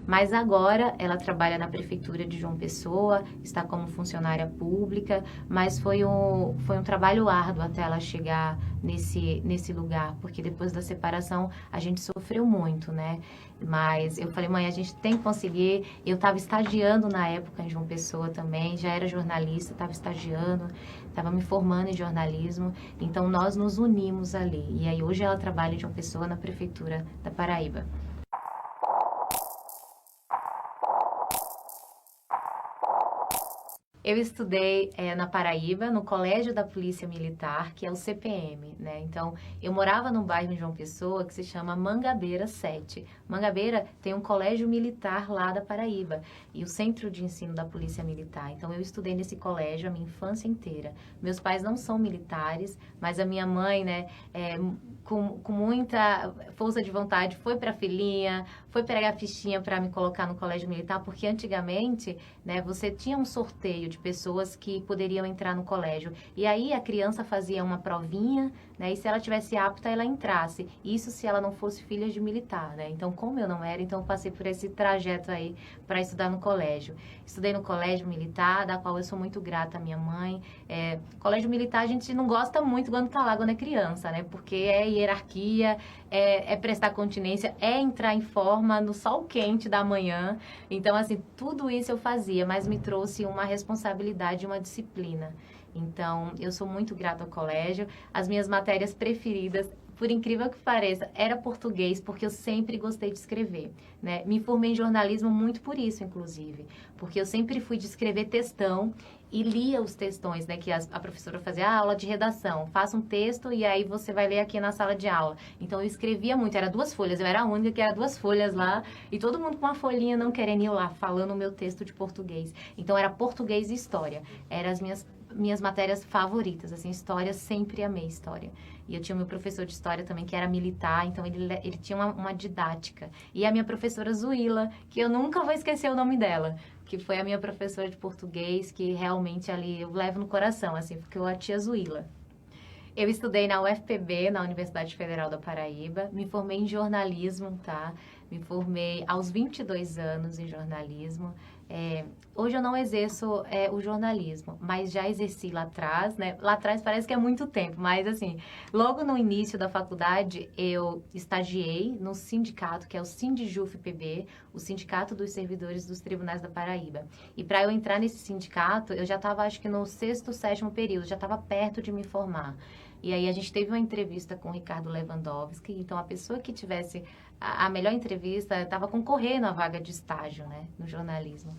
Mas agora ela trabalha na prefeitura de João Pessoa, está como funcionária pública, mas foi um trabalho árduo até ela chegar nesse lugar, porque depois da separação a gente sofreu muito, né? Mas eu falei, mãe, a gente tem que conseguir. Eu estava estagiando na época em João Pessoa também, já era jornalista, estava estagiando, estava me formando em jornalismo, então nós nos unimos ali. E aí hoje ela trabalha em João Pessoa na prefeitura da Paraíba. Eu estudei na Paraíba, no Colégio da Polícia Militar, que é o CPM, né? Então, eu morava num bairro em João Pessoa que se chama Mangabeira 7. Mangabeira tem um colégio militar lá da Paraíba e o centro de ensino da Polícia Militar. Então, eu estudei nesse colégio a minha infância inteira. Meus pais não são militares, mas a minha mãe, né, com muita força de vontade, foi para a filhinha, foi pegar a fichinha para me colocar no colégio militar, porque antigamente, né, você tinha um sorteio de pessoas que poderiam entrar no colégio. E aí a criança fazia uma provinha, né, e se ela tivesse apta, ela entrasse. Isso se ela não fosse filha de militar, né? Então, como eu não era, então eu passei por esse trajeto aí para estudar no colégio. Estudei no colégio militar, da qual eu sou muito grata à minha mãe. Colégio militar a gente não gosta muito quando tá lá, quando é criança, né? Porque é hierarquia, é prestar continência, é entrar em forma no sol quente da manhã. Então, assim, tudo isso eu fazia, mas me trouxe uma responsabilidade e uma disciplina. Então, eu sou muito grata ao colégio. As minhas matérias preferidas, por incrível que pareça, era português, porque eu sempre gostei de escrever, né? Me formei em jornalismo muito por isso, inclusive, porque eu sempre fui de escrever textão e lia os textões, né? Que a professora fazia aula de redação, faça um texto e aí você vai ler aqui na sala de aula. Então, eu escrevia muito, era 2 folhas, eu era a única que era 2 folhas lá, e todo mundo com uma folhinha não querendo ir lá, falando o meu texto de português. Então, era português e história, eram as minhas matérias favoritas, assim, história, sempre amei história. E eu tinha o meu professor de história também, que era militar, então ele tinha uma didática. E a minha professora Zuíla, que eu nunca vou esquecer o nome dela, que foi a minha professora de português, que realmente ali eu levo no coração, assim, porque eu a tia Zuíla. Eu estudei na UFPB, na Universidade Federal da Paraíba, me formei em jornalismo, tá? Me formei aos 22 anos em jornalismo. Hoje eu não exerço o jornalismo, mas já exerci lá atrás, né? Lá atrás parece que é muito tempo, mas assim, logo no início da faculdade eu estagiei no sindicato, que é o Sindijuf-PB, o Sindicato dos Servidores dos Tribunais da Paraíba. E para eu entrar nesse sindicato, eu já estava acho que no sexto, sétimo período, já estava perto de me formar. E aí a gente teve uma entrevista com o Ricardo Lewandowski, então a pessoa que tivesse a melhor entrevista estava concorrendo à vaga de estágio, né, no jornalismo,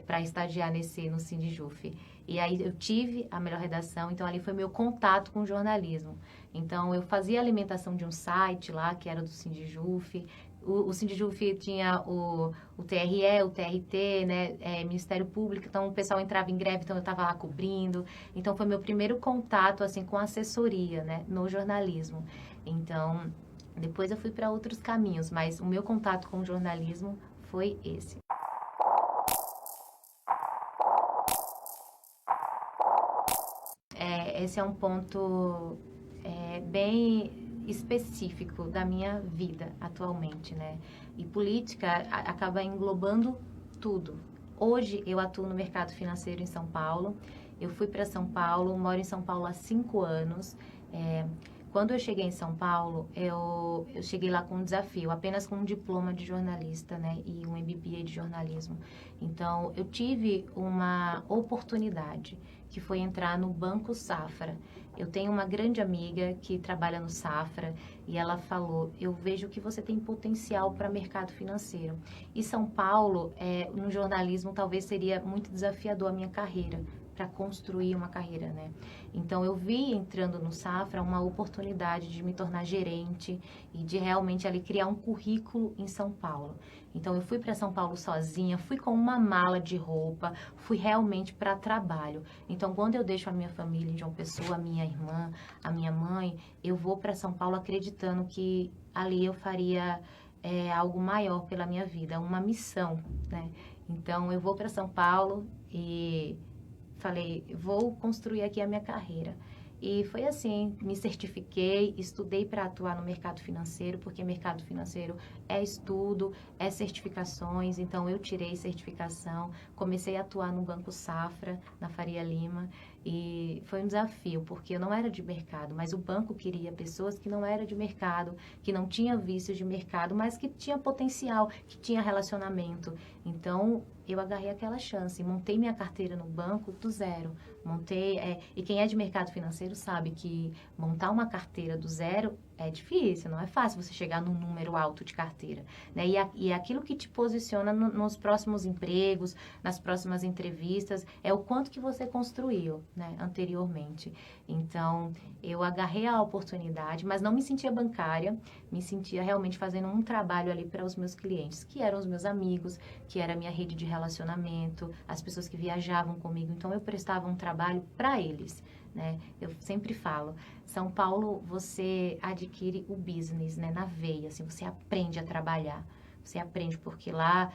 para estagiar no Sindijuf. E aí eu tive a melhor redação, então ali foi meu contato com o jornalismo. Então eu fazia a alimentação de um site lá, que era do Sindijuf. O Sindijuf tinha o TRE, o TRT, né, Ministério Público, então o pessoal entrava em greve, então eu estava lá cobrindo. Então foi meu primeiro contato assim com assessoria, né, no jornalismo. Então depois eu fui para outros caminhos, mas o meu contato com o jornalismo foi esse. Esse é um ponto bem específico da minha vida atualmente, né? E política acaba englobando tudo. Hoje eu atuo no mercado financeiro em São Paulo. Eu fui para São Paulo, moro em São Paulo há 5 anos. Quando eu cheguei em São Paulo, eu cheguei lá com um desafio, apenas com um diploma de jornalista, né? E um MBA de jornalismo. Então, eu tive uma oportunidade, que foi entrar no Banco Safra. Eu tenho uma grande amiga que trabalha no Safra e ela falou, eu vejo que você tem potencial para mercado financeiro. E São Paulo, no jornalismo, talvez seria muito desafiador a minha carreira, para construir uma carreira, né? Então, eu vi entrando no Safra uma oportunidade de me tornar gerente e de realmente ali criar um currículo em São Paulo. Então, eu fui para São Paulo sozinha, fui com uma mala de roupa, fui realmente para trabalho. Então, quando eu deixo a minha família em João Pessoa, a minha irmã, a minha mãe, eu vou para São Paulo acreditando que ali eu faria algo maior pela minha vida, uma missão, né? Então, eu vou para São Paulo e falei, vou construir aqui a minha carreira. E foi assim, me certifiquei, estudei para atuar no mercado financeiro, porque mercado financeiro é estudo, é certificações, então eu tirei certificação, comecei a atuar no Banco Safra, na Faria Lima, e foi um desafio, porque eu não era de mercado, mas o banco queria pessoas que não eram de mercado, que não tinham vícios de mercado, mas que tinha potencial, que tinha relacionamento. Então, eu agarrei aquela chance, montei minha carteira no banco do zero. Montei, e quem é de mercado financeiro sabe que montar uma carteira do zero é difícil, não é fácil você chegar num número alto de carteira, né? E aquilo que te posiciona nos próximos empregos, nas próximas entrevistas, é o quanto que você construiu, né, anteriormente. Então, eu agarrei a oportunidade, mas não me sentia bancária, me sentia realmente fazendo um trabalho ali para os meus clientes, que eram os meus amigos, que era a minha rede de relacionamento, as pessoas que viajavam comigo. Então, eu prestava um trabalho para eles, né? Eu sempre falo, São Paulo, você adquire o business, né, na veia, assim, você aprende a trabalhar. Você aprende porque lá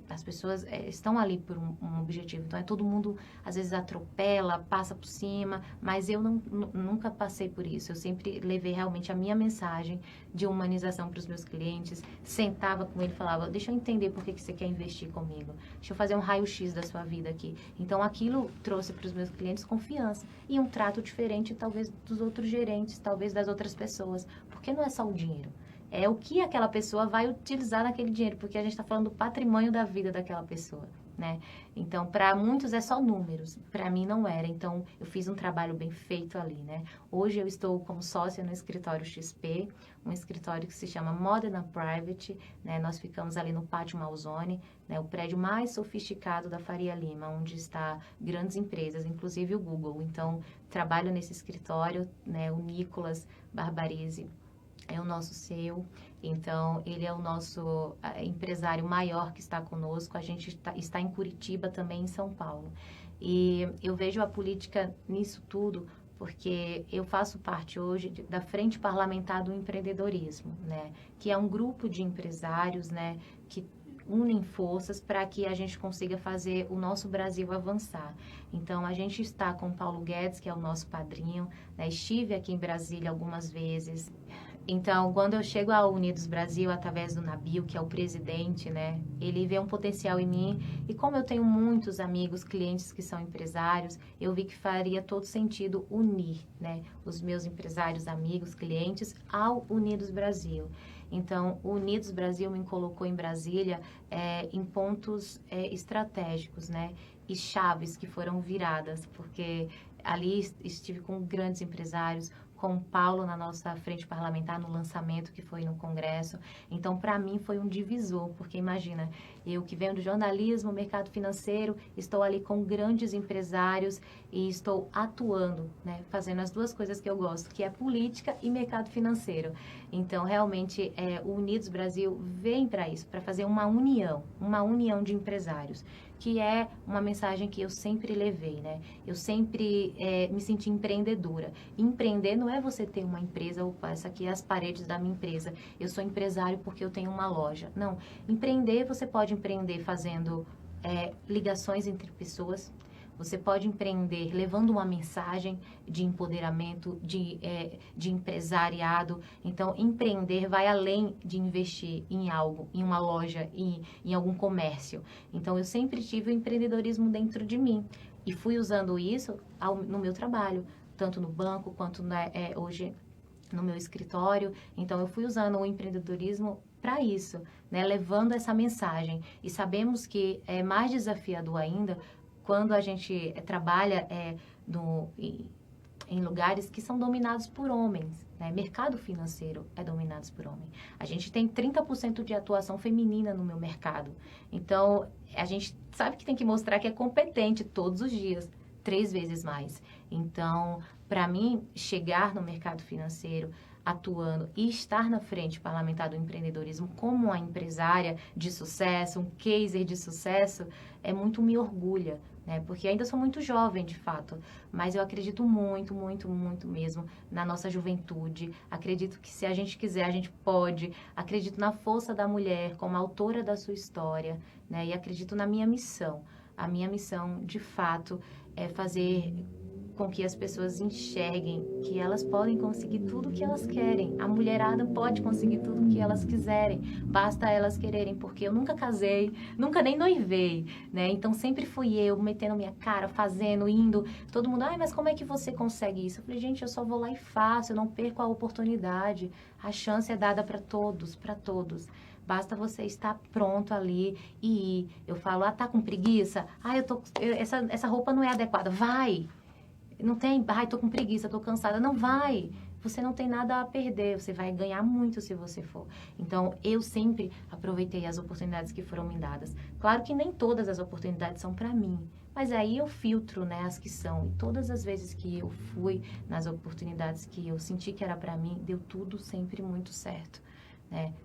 as pessoas estão ali por um objetivo. Então, todo mundo, às vezes, atropela, passa por cima, mas eu nunca passei por isso. Eu sempre levei realmente a minha mensagem de humanização para os meus clientes, sentava com ele e falava, deixa eu entender por que você quer investir comigo, deixa eu fazer um raio-x da sua vida aqui. Então, aquilo trouxe para os meus clientes confiança e um trato diferente, talvez, dos outros gerentes, talvez das outras pessoas, porque não é só o dinheiro. É o que aquela pessoa vai utilizar naquele dinheiro, porque a gente está falando do patrimônio da vida daquela pessoa, né? Então, para muitos é só números, para mim não era. Então, eu fiz um trabalho bem feito ali, né? Hoje eu estou como sócia no escritório XP, um escritório que se chama Modern Private, né? Nós ficamos ali no Pátio Malzone, né? O prédio mais sofisticado da Faria Lima, onde está grandes empresas, inclusive o Google. Então, trabalho nesse escritório, né? O Nicolas Barbarese é o nosso CEO, então ele é o nosso empresário maior que está conosco. A gente está em Curitiba, também em São Paulo. E eu vejo a política nisso tudo porque eu faço parte hoje da Frente Parlamentar do Empreendedorismo, né? Que é um grupo de empresários, né? Que unem forças para que a gente consiga fazer o nosso Brasil avançar. Então, a gente está com o Paulo Guedes, que é o nosso padrinho, né? Estive aqui em Brasília algumas vezes. Então, quando eu chego ao Unidos Brasil, através do Nabil, que é o presidente, né? Ele vê um potencial em mim. E como eu tenho muitos amigos, clientes que são empresários, eu vi que faria todo sentido unir, né? Os meus empresários, amigos, clientes ao Unidos Brasil. Então, o Unidos Brasil me colocou em Brasília em pontos estratégicos, né? E chaves que foram viradas, porque ali estive com grandes empresários, com o Paulo na nossa frente parlamentar, no lançamento que foi no Congresso. Então, para mim, foi um divisor, porque imagina, eu que venho do jornalismo, mercado financeiro, estou ali com grandes empresários e estou atuando, né, fazendo as duas coisas que eu gosto, que é política e mercado financeiro. Então, realmente, o Unidos Brasil vem para isso, para fazer uma união de empresários, que é uma mensagem que eu sempre levei, né? Eu sempre me senti empreendedora. Empreender não é você ter uma empresa, opa, essa aqui é as paredes da minha empresa, eu sou empresário porque eu tenho uma loja. Não, empreender, você pode empreender fazendo ligações entre pessoas, você pode empreender levando uma mensagem de empoderamento, de empresariado. Então, empreender vai além de investir em algo, em uma loja, em algum comércio. Então, eu sempre tive o empreendedorismo dentro de mim e fui usando isso no meu trabalho, tanto no banco quanto hoje no meu escritório. Então, eu fui usando o empreendedorismo para isso, né? Levando essa mensagem. E sabemos que é mais desafiador ainda quando a gente trabalha em lugares que são dominados por homens, né? Mercado financeiro é dominado por homens. A gente tem 30% de atuação feminina no meu mercado. Então, a gente sabe que tem que mostrar que é competente todos os dias, 3 vezes mais. Então, para mim, chegar no mercado financeiro atuando e estar na frente parlamentar do empreendedorismo como uma empresária de sucesso, um caser de sucesso, muito me orgulha, né? Porque ainda sou muito jovem, de fato, mas eu acredito muito, muito, muito mesmo na nossa juventude. Acredito que se a gente quiser, a gente pode. Acredito na força da mulher como autora da sua história, né? E acredito na minha missão. A minha missão, de fato, é fazer com que as pessoas enxerguem que elas podem conseguir tudo o que elas querem. A mulherada pode conseguir tudo o que elas quiserem, basta elas quererem, porque eu nunca casei, nunca nem noivei, né? Então sempre fui eu metendo minha cara, fazendo, indo, todo mundo, mas como é que você consegue isso? Eu falei, gente, eu só vou lá e faço, eu não perco a oportunidade, a chance é dada para todos, para todos. Basta você estar pronto ali e ir. Eu falo, tá com preguiça? Essa roupa não é adequada. Vai! Não tem, tô com preguiça, tô cansada. Não vai! Você não tem nada a perder, você vai ganhar muito se você for. Então, eu sempre aproveitei as oportunidades que foram me dadas. Claro que nem todas as oportunidades são para mim, mas aí eu filtro, né, as que são. E todas as vezes que eu fui nas oportunidades que eu senti que era para mim, deu tudo sempre muito certo.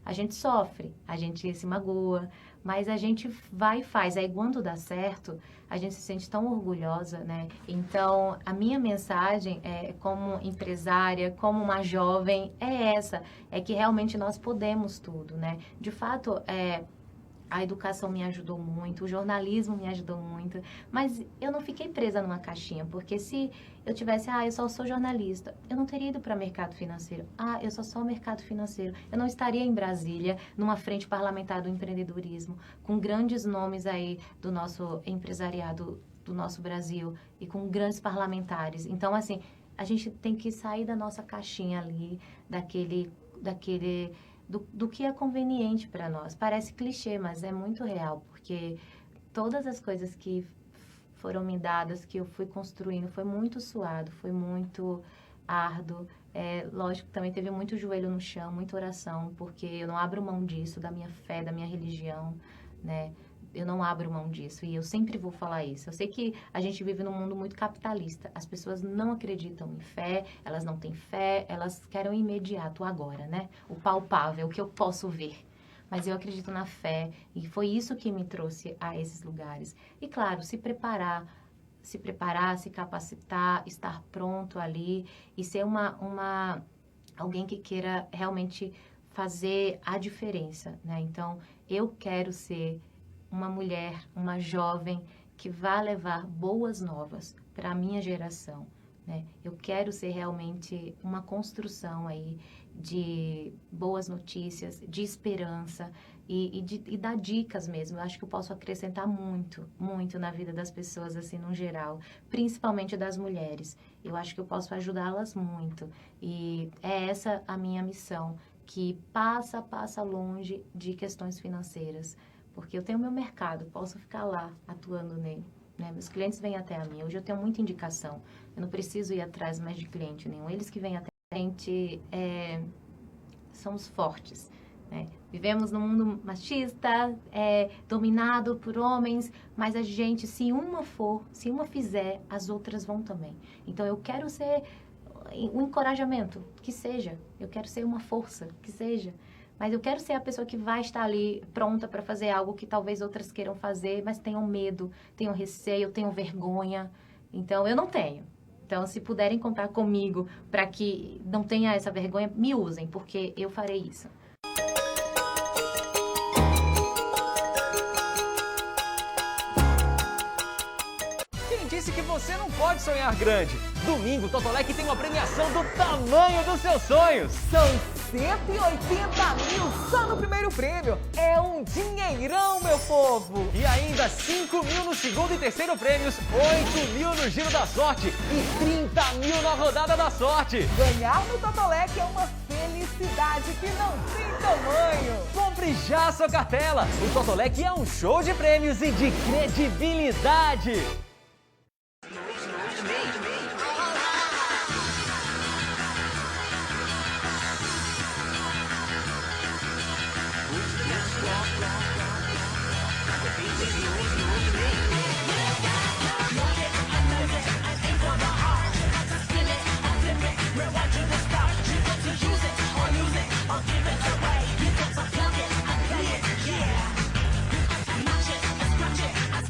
A gente sofre, a gente se magoa, mas a gente vai e faz. Aí quando dá certo, a gente se sente tão orgulhosa, né? Então, a minha mensagem, como empresária, como uma jovem, é essa. É que realmente nós podemos tudo, né? De fato, a educação me ajudou muito, o jornalismo me ajudou muito, mas eu não fiquei presa numa caixinha, porque se eu tivesse, eu só sou jornalista, eu não teria ido para mercado financeiro. Eu só sou mercado financeiro. Eu não estaria em Brasília, numa frente parlamentar do empreendedorismo, com grandes nomes aí do nosso empresariado, do nosso Brasil, e com grandes parlamentares. Então, assim, a gente tem que sair da nossa caixinha ali, do que é conveniente para nós. Parece clichê, mas é muito real, porque todas as coisas que foram me dadas, que eu fui construindo, foi muito suado, foi muito árduo. Lógico que também teve muito joelho no chão, muita oração, porque eu não abro mão disso, da minha fé, da minha religião, né? Eu não abro mão disso e eu sempre vou falar isso. Eu sei que a gente vive num mundo muito capitalista. As pessoas não acreditam em fé, elas não têm fé, elas querem o imediato, agora, né? O palpável, o que eu posso ver. Mas eu acredito na fé e foi isso que me trouxe a esses lugares. E claro, se preparar, se capacitar, estar pronto ali e ser alguém que queira realmente fazer a diferença, né? Então, eu quero ser uma mulher, uma jovem que vai levar boas novas para a minha geração, né? Eu quero ser realmente uma construção aí de boas notícias, de esperança e dar dicas mesmo. Eu acho que eu posso acrescentar muito, muito na vida das pessoas, assim, no geral, principalmente das mulheres. Eu acho que eu posso ajudá-las muito e é essa a minha missão, que passa longe de questões financeiras. Porque eu tenho meu mercado, posso ficar lá atuando nele, né? Meus clientes vêm até a mim. Hoje eu tenho muita indicação. Eu não preciso ir atrás mais de cliente nenhum. Eles que vêm até a gente, somos fortes, né? Vivemos num mundo machista, dominado por homens, mas a gente, se uma fizer, as outras vão também. Então eu quero ser um encorajamento, que seja. Eu quero ser uma força, que seja. Mas eu quero ser a pessoa que vai estar ali pronta para fazer algo que talvez outras queiram fazer, mas tenham medo, tenham receio, tenham vergonha. Então, eu não tenho. Então, se puderem contar comigo para que não tenha essa vergonha, me usem, porque eu farei isso. Quem disse que você não pode sonhar grande? Domingo, o Totolec tem uma premiação do tamanho dos seus sonhos. São 180 mil só no primeiro prêmio. É um dinheirão, meu povo. E ainda 5 mil no segundo e terceiro prêmios, 8 mil no Giro da Sorte e 30 mil na Rodada da Sorte. Ganhar no Totolec é uma felicidade que não tem tamanho. Compre já a sua cartela. O Totolec é um show de prêmios e de credibilidade.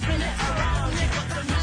Spin it around, nigga, tonight.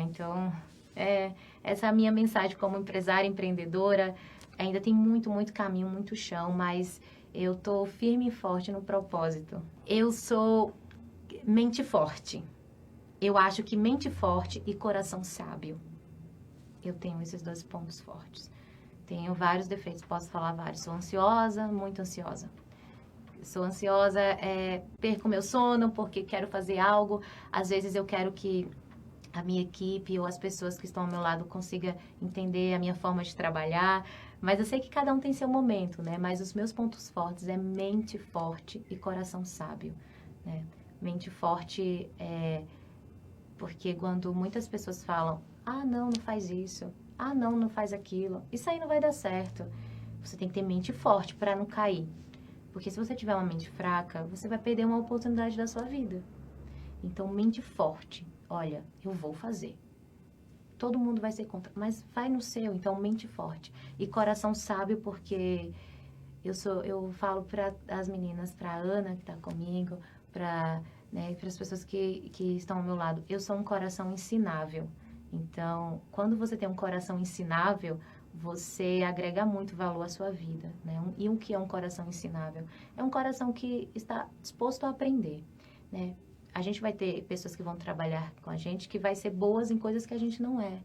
Então, essa é a minha mensagem como empresária, empreendedora. Ainda tem muito, muito caminho, muito chão, mas eu tô firme e forte no propósito. Eu sou mente forte. Eu acho que mente forte e coração sábio. Eu tenho esses dois pontos fortes. Tenho vários defeitos, posso falar vários. Sou ansiosa, muito ansiosa. Sou ansiosa, perco meu sono porque quero fazer algo. Às vezes eu quero que a minha equipe ou as pessoas que estão ao meu lado consiga entender a minha forma de trabalhar. Mas eu sei que cada um tem seu momento, né? Mas os meus pontos fortes é mente forte e coração sábio, né? Mente forte porque quando muitas pessoas falam, não faz isso, não faz aquilo, isso aí não vai dar certo. Você tem que ter mente forte para não cair. Porque se você tiver uma mente fraca, você vai perder uma oportunidade da sua vida. Então, mente forte. Olha, eu vou fazer. Todo mundo vai ser contra, mas vai no seu, então mente forte. E coração sábio, porque eu falo para as meninas, para a Ana que está comigo, para as pessoas que estão ao meu lado, eu sou um coração ensinável. Então, quando você tem um coração ensinável, você agrega muito valor à sua vida, né? E o que é um coração ensinável? É um coração que está disposto a aprender, né? A gente vai ter pessoas que vão trabalhar com a gente que vai ser boas em coisas que a gente não é.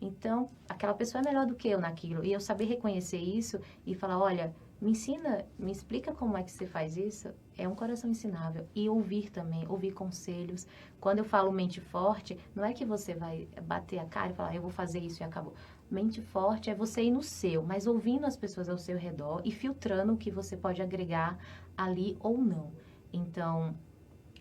Então, aquela pessoa é melhor do que eu naquilo. E eu saber reconhecer isso e falar, olha, me ensina, me explica como é que você faz isso, é um coração ensinável. E ouvir também, ouvir conselhos. Quando eu falo mente forte, não é que você vai bater a cara e falar, eu vou fazer isso e acabou. Mente forte é você ir no seu, mas ouvindo as pessoas ao seu redor e filtrando o que você pode agregar ali ou não. Então,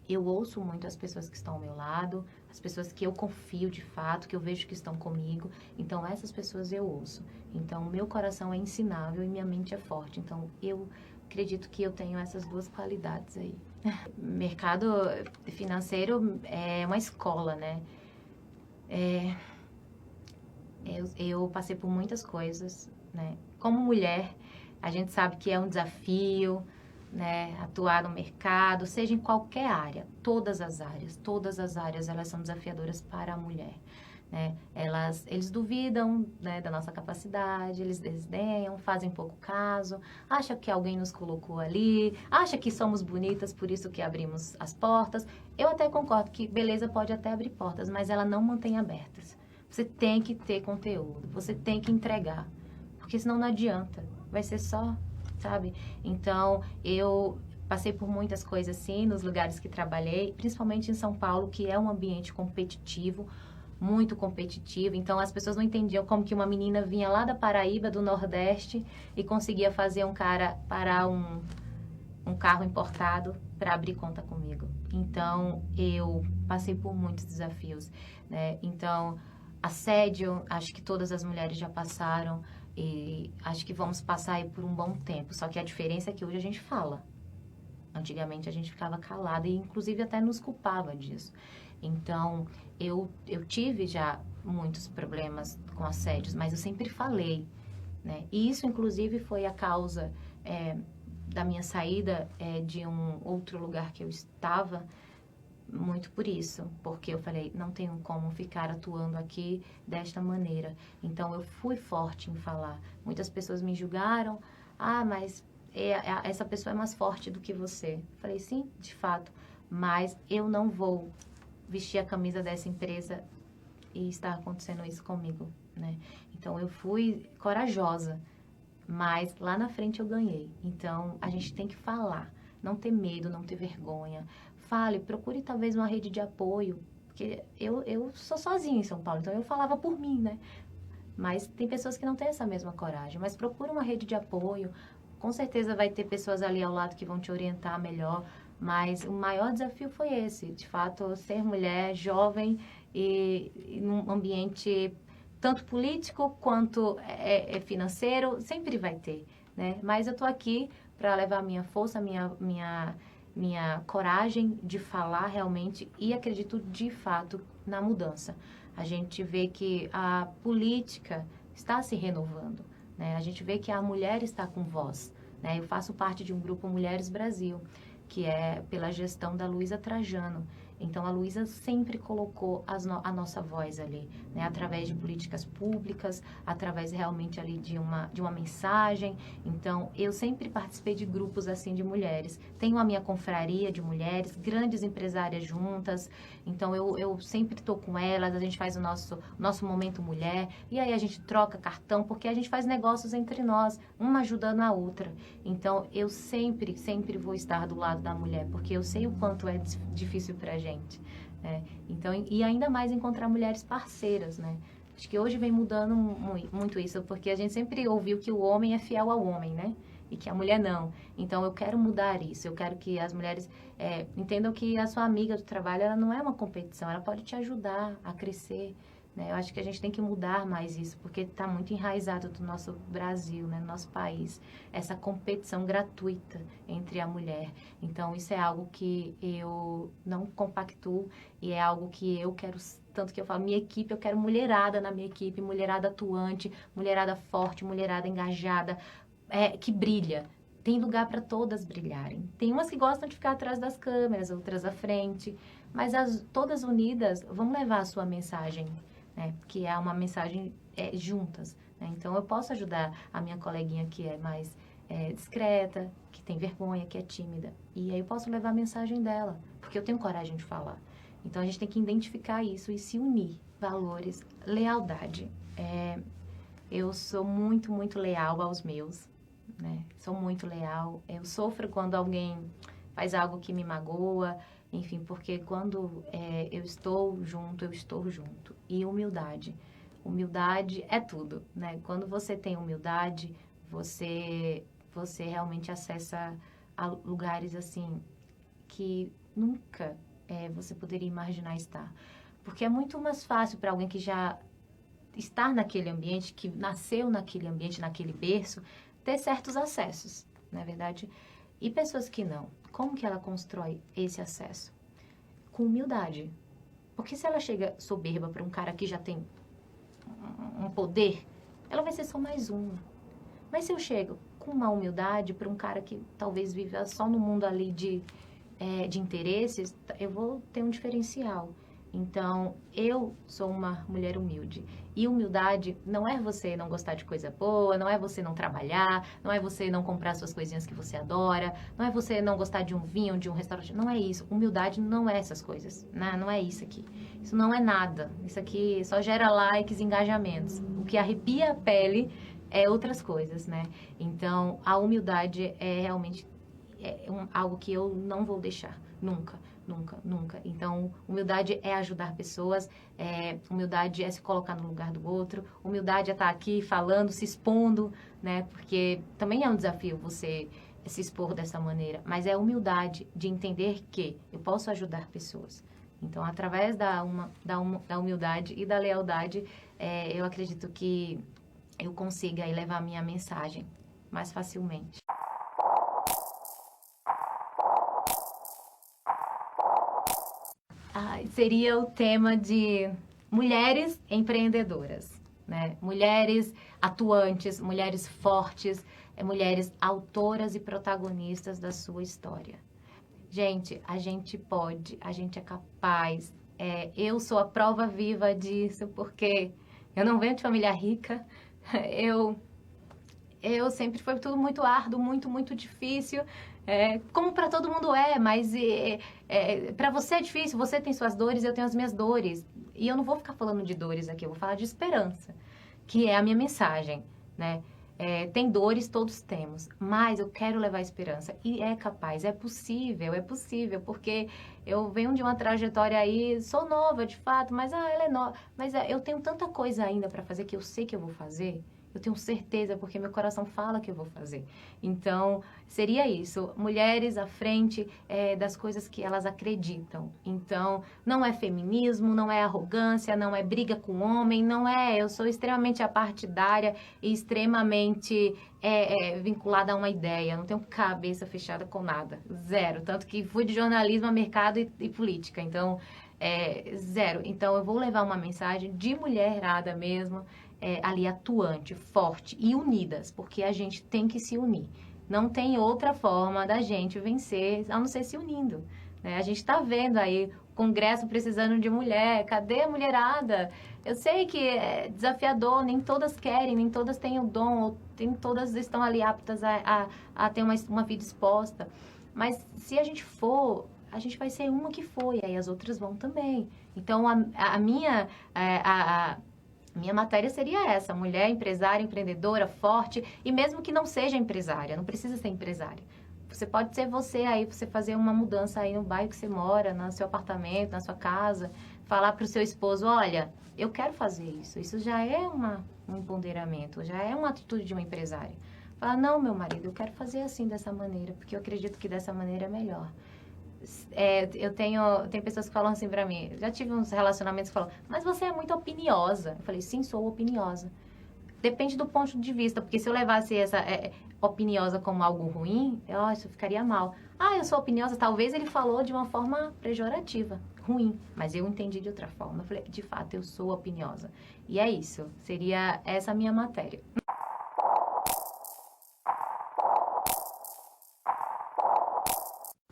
eu ouço muito as pessoas que estão ao meu lado, as pessoas que eu confio de fato, que eu vejo que estão comigo. Então, essas pessoas eu ouço. Então, meu coração é ensinável e minha mente é forte. Então, eu acredito que eu tenho essas duas qualidades aí. Mercado financeiro é uma escola, né? Eu passei por muitas coisas, né? Como mulher, a gente sabe que é um desafio, né, atuar no mercado, seja em qualquer área, todas as áreas elas são desafiadoras para a mulher, né? Eles duvidam, né, da nossa capacidade, eles desdenham, fazem pouco caso, acham que alguém nos colocou ali, acham que somos bonitas, por isso que abrimos as portas. Eu até concordo que beleza pode até abrir portas, mas ela não mantém abertas. Você tem que ter conteúdo, você tem que entregar, porque senão não adianta, vai ser só... sabe? Então, eu passei por muitas coisas assim, nos lugares que trabalhei, principalmente em São Paulo, que é um ambiente competitivo, muito competitivo. Então, as pessoas não entendiam como que uma menina vinha lá da Paraíba, do Nordeste, e conseguia fazer um cara parar um carro importado para abrir conta comigo. Então, eu passei por muitos desafios, né? Então, assédio, acho que todas as mulheres já passaram, e acho que vamos passar aí por um bom tempo. Só que a diferença é que hoje a gente fala. Antigamente a gente ficava calada e inclusive até nos culpava disso. Então, eu tive já muitos problemas com assédios, mas eu sempre falei, né? E isso inclusive foi a causa da minha saída de um outro lugar que eu estava, muito por isso, porque eu falei, não tenho como ficar atuando aqui desta maneira. Então, eu fui forte em falar. Muitas pessoas me julgaram, mas essa pessoa é mais forte do que você. Falei, sim, de fato, mas eu não vou vestir a camisa dessa empresa e está acontecendo isso comigo, né? Então, eu fui corajosa, mas lá na frente eu ganhei. Então, a gente tem que falar, não ter medo, não ter vergonha. Fale, procure talvez uma rede de apoio, porque eu sou sozinha em São Paulo, então eu falava por mim, né? Mas tem pessoas que não têm essa mesma coragem, mas procure uma rede de apoio, com certeza vai ter pessoas ali ao lado que vão te orientar melhor, mas o maior desafio foi esse, de fato, ser mulher, jovem e num ambiente tanto político quanto financeiro, sempre vai ter, né? Mas eu tô aqui para levar minha força, minha coragem de falar realmente e acredito de fato na mudança. A gente vê que a política está se renovando, né? A gente vê que a mulher está com voz, né? Eu faço parte de um grupo Mulheres Brasil, que é pela gestão da Luísa Trajano. Então, a Luísa sempre colocou a nossa voz ali, né? Através de políticas públicas, através realmente ali de uma mensagem. Então, eu sempre participei de grupos assim de mulheres. Tenho a minha confraria de mulheres, grandes empresárias juntas. Então, eu sempre estou com elas, a gente faz o nosso momento mulher. E aí, a gente troca cartão, porque a gente faz negócios entre nós, uma ajudando a outra. Então, eu sempre vou estar do lado da mulher, porque eu sei o quanto é difícil pra gente. Né? Então, e ainda mais encontrar mulheres parceiras, né? Acho que hoje vem mudando muito isso, porque a gente sempre ouviu que o homem é fiel ao homem, né? E que a mulher não. Então, eu quero mudar isso. Eu quero que as mulheres entendam que a sua amiga do trabalho, ela não é uma competição, ela pode te ajudar a crescer. Né? Eu acho que a gente tem que mudar mais isso, porque está muito enraizado do nosso Brasil, né? No nosso país, essa competição gratuita entre a mulher. Então, isso é algo que eu não compactuo e é algo que eu quero, tanto que eu falo, minha equipe, eu quero mulherada na minha equipe, mulherada atuante, mulherada forte, mulherada engajada, que brilha. Tem lugar para todas brilharem. Tem umas que gostam de ficar atrás das câmeras, outras à frente, mas todas unidas vão levar a sua mensagem, né? Que é uma mensagem juntas. Né? Então, eu posso ajudar a minha coleguinha que é mais discreta, que tem vergonha, que é tímida. E aí eu posso levar a mensagem dela, porque eu tenho coragem de falar. Então, a gente tem que identificar isso e se unir. Valores, lealdade. Eu sou muito, muito leal aos meus. Né? Sou muito leal. Eu sofro quando alguém faz algo que me magoa. Enfim, porque quando eu estou junto, eu estou junto. E humildade. Humildade é tudo, né? Quando você tem humildade, você realmente acessa a lugares, assim, que nunca você poderia imaginar estar. Porque é muito mais fácil para alguém que já está naquele ambiente, que nasceu naquele ambiente, naquele berço, ter certos acessos, não é verdade? E pessoas que não. Como que ela constrói esse acesso? Com humildade. Porque se ela chega soberba para um cara que já tem um poder, ela vai ser só mais uma. Mas se eu chego com uma humildade para um cara que talvez viva só no mundo ali de interesses, eu vou ter um diferencial. Então, eu sou uma mulher humilde. E humildade não é você não gostar de coisa boa, não é você não trabalhar, não é você não comprar suas coisinhas que você adora, não é você não gostar de um vinho, de um restaurante. Não é isso. Humildade não é essas coisas. Não é isso aqui. Isso não é nada. Isso aqui só gera likes e engajamentos. O que arrepia a pele é outras coisas, né? Então, a humildade é realmente algo que eu não vou deixar. Nunca. Nunca, nunca. Então, humildade é ajudar pessoas, humildade é se colocar no lugar do outro, humildade é estar aqui falando, se expondo, né? Porque também é um desafio você se expor dessa maneira, mas é a humildade de entender que eu posso ajudar pessoas. Então, através da humildade e da lealdade, eu acredito que eu consiga aí levar a minha mensagem mais facilmente. Seria o tema de mulheres empreendedoras, né? Mulheres atuantes, mulheres fortes, mulheres autoras e protagonistas da sua história. Gente, a gente pode, a gente é capaz. Eu sou a prova viva disso, porque eu não venho de família rica. Eu sempre foi tudo muito árduo, muito difícil. Como para todo mundo mas para você é difícil, você tem suas dores, eu tenho as minhas dores. E eu não vou ficar falando de dores aqui, eu vou falar de esperança, que é a minha mensagem, né? Tem dores, todos temos, mas eu quero levar esperança. E é capaz, é possível, porque eu venho de uma trajetória aí, sou nova de fato, mas ela é nova. Mas eu tenho tanta coisa ainda para fazer que eu sei que eu vou fazer. Eu tenho certeza, porque meu coração fala que eu vou fazer. Então, seria isso. Mulheres à frente das coisas que elas acreditam. Então, não é feminismo, não é arrogância, não é briga com o homem, não é... Eu sou extremamente apartidária e extremamente vinculada a uma ideia. Não tenho cabeça fechada com nada. Zero. Tanto que fui de jornalismo a mercado e política. Então, zero. Então, eu vou levar uma mensagem de mulherada mesmo, ali atuante, forte e unidas, porque a gente tem que se unir. Não tem outra forma da gente vencer, a não ser se unindo, né? A gente está vendo aí o Congresso precisando de mulher, cadê a mulherada? Eu sei que é desafiador, nem todas querem, nem todas têm o dom, nem todas estão ali aptas a ter uma vida exposta, mas se a gente for, a gente vai ser uma que foi, aí as outras vão também. Então, a minha matéria seria essa: mulher empresária, empreendedora, forte, e mesmo que não seja empresária, não precisa ser empresária. Você pode ser você aí, você fazer uma mudança aí no bairro que você mora, no seu apartamento, na sua casa, falar para o seu esposo: olha, eu quero fazer isso. Isso já é um empoderamento, já é uma atitude de uma empresária. Falar: não, meu marido, eu quero fazer assim, dessa maneira, porque eu acredito que dessa maneira é melhor. Tem pessoas que falam assim pra mim, já tive uns relacionamentos que falam: mas você é muito opiniosa. Eu falei: sim, sou opiniosa. Depende do ponto de vista, porque se eu levasse essa opiniosa como algo ruim, eu ficaria mal. Eu sou opiniosa, talvez ele falou de uma forma pejorativa, ruim, mas eu entendi de outra forma. Eu falei: de fato, eu sou opiniosa. E é isso, seria essa a minha matéria.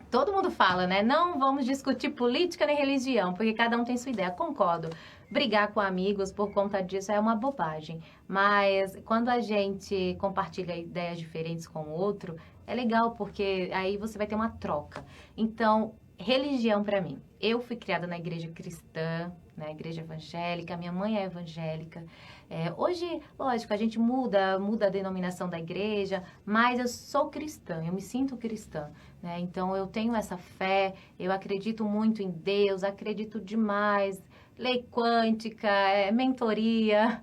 Todo mundo fala, né? Não vamos discutir política nem religião, porque cada um tem sua ideia. Concordo. Brigar com amigos por conta disso é uma bobagem. Mas quando a gente compartilha ideias diferentes com o outro, é legal, porque aí você vai ter uma troca. Então, religião para mim. Eu fui criada na igreja cristã, na igreja evangélica, minha mãe é evangélica. Hoje, lógico, a gente muda a denominação da igreja, mas eu sou cristã, eu me sinto cristã, né? Então, eu tenho essa fé, eu acredito muito em Deus, acredito demais. Lei quântica, mentoria,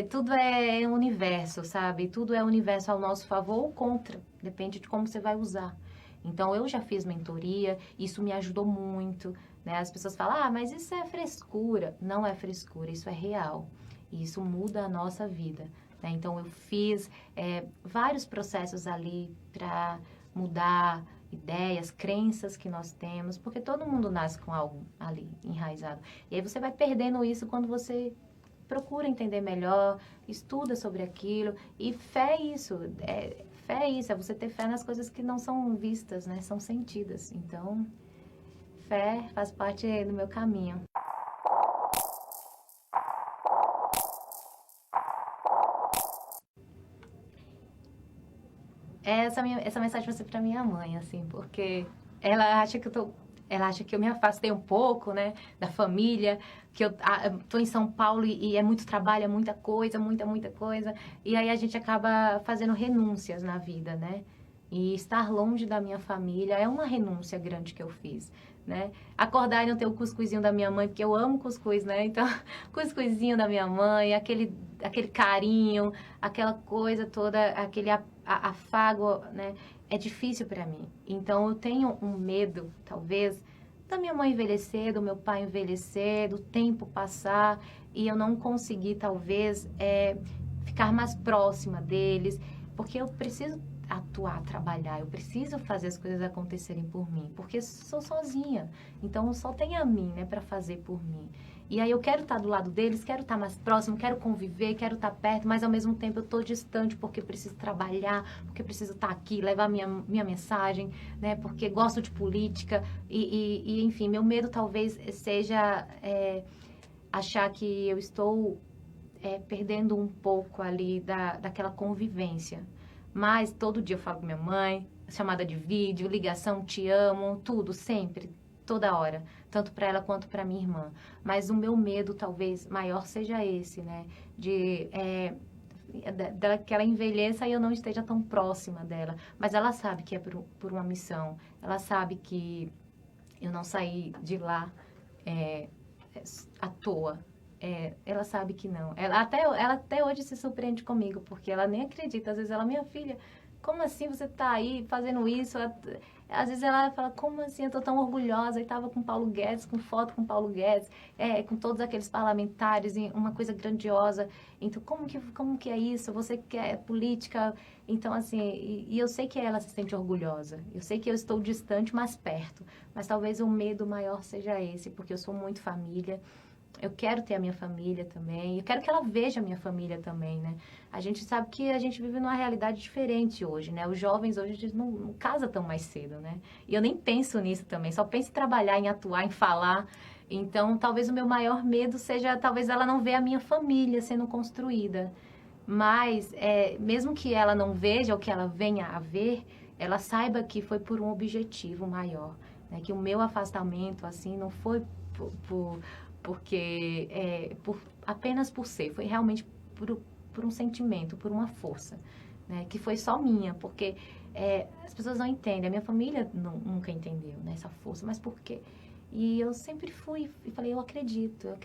tudo é universo, sabe? Tudo é universo ao nosso favor ou contra, depende de como você vai usar. Então, eu já fiz mentoria, isso me ajudou muito, né? As pessoas falam: mas isso é frescura. Não é frescura, isso é real. E isso muda a nossa vida, né? Então, eu fiz vários processos ali para mudar ideias, crenças que nós temos, porque todo mundo nasce com algo ali enraizado. E aí você vai perdendo isso quando você procura entender melhor, estuda sobre aquilo. E fé é isso, é você ter fé nas coisas que não são vistas, né? São sentidas. Então, fé faz parte do meu caminho. Essa mensagem vai ser para minha mãe, assim, porque ela acha que eu me afastei um pouco, né, da família, que eu tô em São Paulo e é muito trabalho, é muita coisa, muita coisa, e aí a gente acaba fazendo renúncias na vida, né? E estar longe da minha família é uma renúncia grande que eu fiz, né? Acordar e não ter o cuscuzinho da minha mãe, porque eu amo cuscuz, né? Então, cuscuzinho da minha mãe, aquele carinho, aquela coisa toda, aquele afago, né? É difícil para mim. Então, eu tenho um medo, talvez, da minha mãe envelhecer, do meu pai envelhecer, do tempo passar, e eu não conseguir, talvez, ficar mais próxima deles, porque eu preciso atuar, trabalhar, eu preciso fazer as coisas acontecerem por mim, porque sou sozinha, então só tem a mim, né, para fazer por mim. E aí eu quero estar do lado deles, quero estar mais próximo, quero conviver, quero estar perto, mas ao mesmo tempo eu estou distante porque preciso trabalhar, porque preciso estar aqui, levar minha mensagem, né? Porque gosto de política e enfim, meu medo talvez seja achar que eu estou perdendo um pouco ali daquela convivência. Mas todo dia eu falo com minha mãe, chamada de vídeo, ligação, te amo, tudo, sempre. Toda hora, tanto para ela quanto para minha irmã. Mas o meu medo talvez maior seja esse, né? Que ela envelheça e eu não esteja tão próxima dela. Mas ela sabe que é por uma missão. Ela sabe que eu não saí de lá à toa. Ela sabe que não. Ela até hoje se surpreende comigo, porque ela nem acredita. Às vezes ela, minha filha, como assim você tá aí fazendo isso? Às vezes ela fala, como assim? Eu tô tão orgulhosa. E tava com Paulo Guedes, com foto com Paulo Guedes, com todos aqueles parlamentares, uma coisa grandiosa. Então, como que é isso? Você quer política? Então, assim, e eu sei que ela se sente orgulhosa. Eu sei que eu estou distante, mas perto. Mas talvez o medo maior seja esse, porque eu sou muito família. Eu quero ter a minha família também. Eu quero que ela veja a minha família também, né? A gente sabe que a gente vive numa realidade diferente hoje, né? Os jovens hoje não casam tão mais cedo, né? E eu nem penso nisso também. Só penso em trabalhar, em atuar, em falar. Então, talvez o meu maior medo seja, talvez ela não vê a minha família sendo construída. Mas, mesmo que ela não veja ou que ela venha a ver, ela saiba que foi por um objetivo maior, né? Que o meu afastamento, assim, não foi apenas por ser, foi realmente por um sentimento, por uma força, né? Que foi só minha, porque as pessoas não entendem, a minha família nunca entendeu, né, essa força, mas por quê? E eu sempre fui e falei, eu acredito,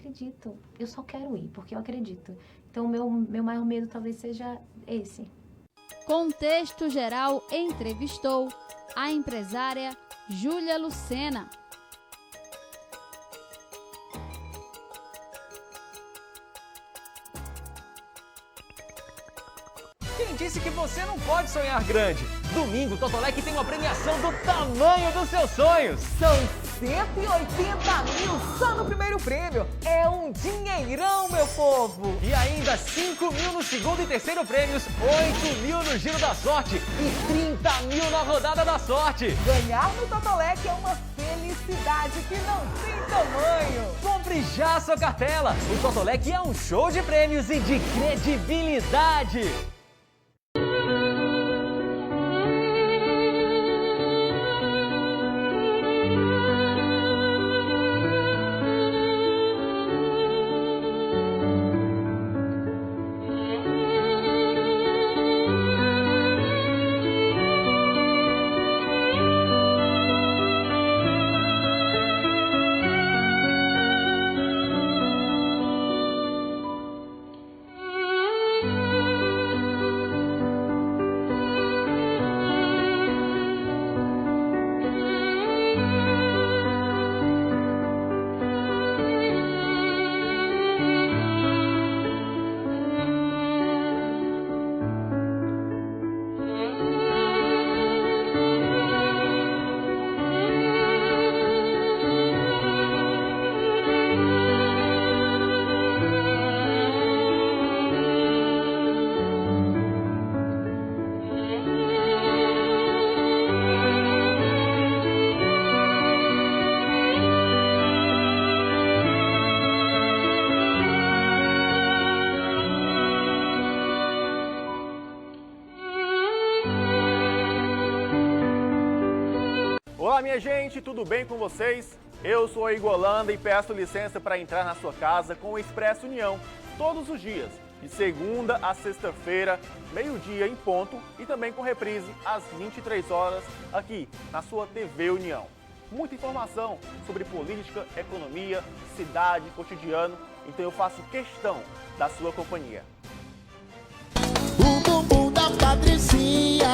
eu só quero ir, porque eu acredito. Então, o meu maior medo talvez seja esse. Contexto Geral entrevistou a empresária Júlia Lucena. Quem disse que você não pode sonhar grande? Domingo, Totolec tem uma premiação do tamanho dos seus sonhos. São 180 mil só no primeiro prêmio. É um dinheirão, meu povo. E ainda 5 mil no segundo e terceiro prêmios, 8 mil no Giro da Sorte e 30 mil na Rodada da Sorte. Ganhar no Totolec é uma felicidade que não tem tamanho. Compre já a sua cartela. O Totolec é um show de prêmios e de credibilidade. Olá, minha gente, tudo bem com vocês? Eu sou a Igor Holanda e peço licença para entrar na sua casa com o Expresso União, todos os dias, de segunda a sexta-feira, meio-dia em ponto e também com reprise às 23 horas aqui na sua TV União. Muita informação sobre política, economia, cidade, cotidiano, então eu faço questão da sua companhia. O bumbum da Patricinha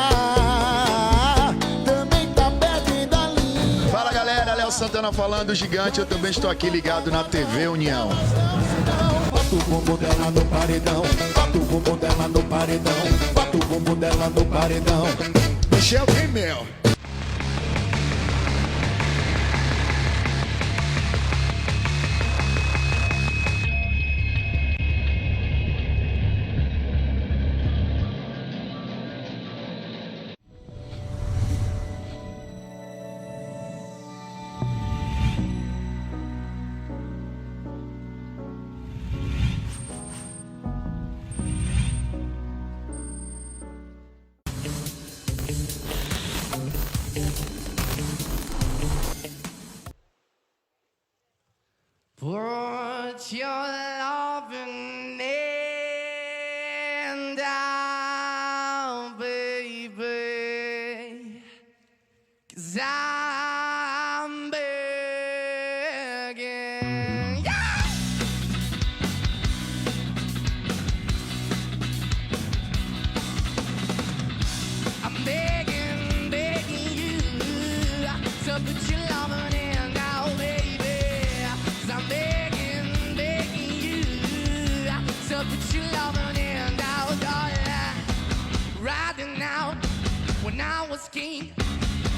também tá perto da linha. Fala galera, Léo Santana falando, gigante, eu também estou aqui ligado na TV União. Bota o bumbum dela no paredão, bota o bumbum dela no paredão, bota o bumbum dela no paredão. Michel Kimel. put your loving hand down, baby, 'cause I'm begging. Yeah! I'm begging, begging you to put your loving hand out, baby. 'Cause I'm begging, begging you to put your loving hand out, darling. Riding out when I was king,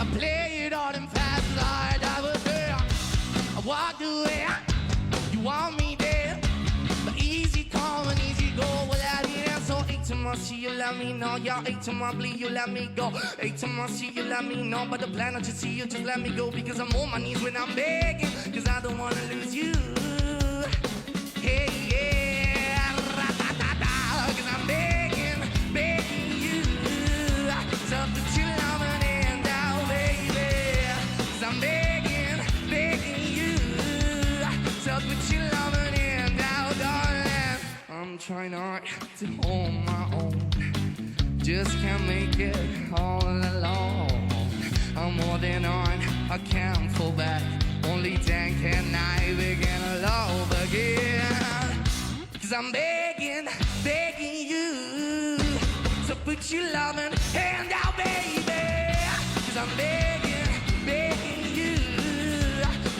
I played all them fast like I was there. I walked away, you want me there, but easy come and easy go without it. So ain't too much, you let me know. Y'all ain't too much, bleed, you let me go. Ain't too much, you let me know. But the plan I just see you, just let me go. Because I'm on my knees when I'm begging, 'cause I don't wanna lose you. Hey, yeah, ra-da-da-da. 'Cause I'm begging, begging you to put your loving hand out, baby. 'Cause I'm begging, begging you to put your loving hand out, darling. I'm trying not to hold my own, just can't make it all alone. I'm holding on, I can't fall back. Only then can I begin all over again. 'Cause I'm begging, begging you to put your loving hand out, baby. 'Cause I'm begging, begging you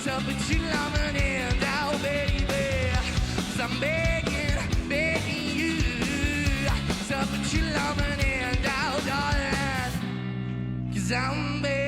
to put your loving hand out, baby. 'Cause I'm begging, begging you to put your loving hand out, darling. 'Cause I'm begging.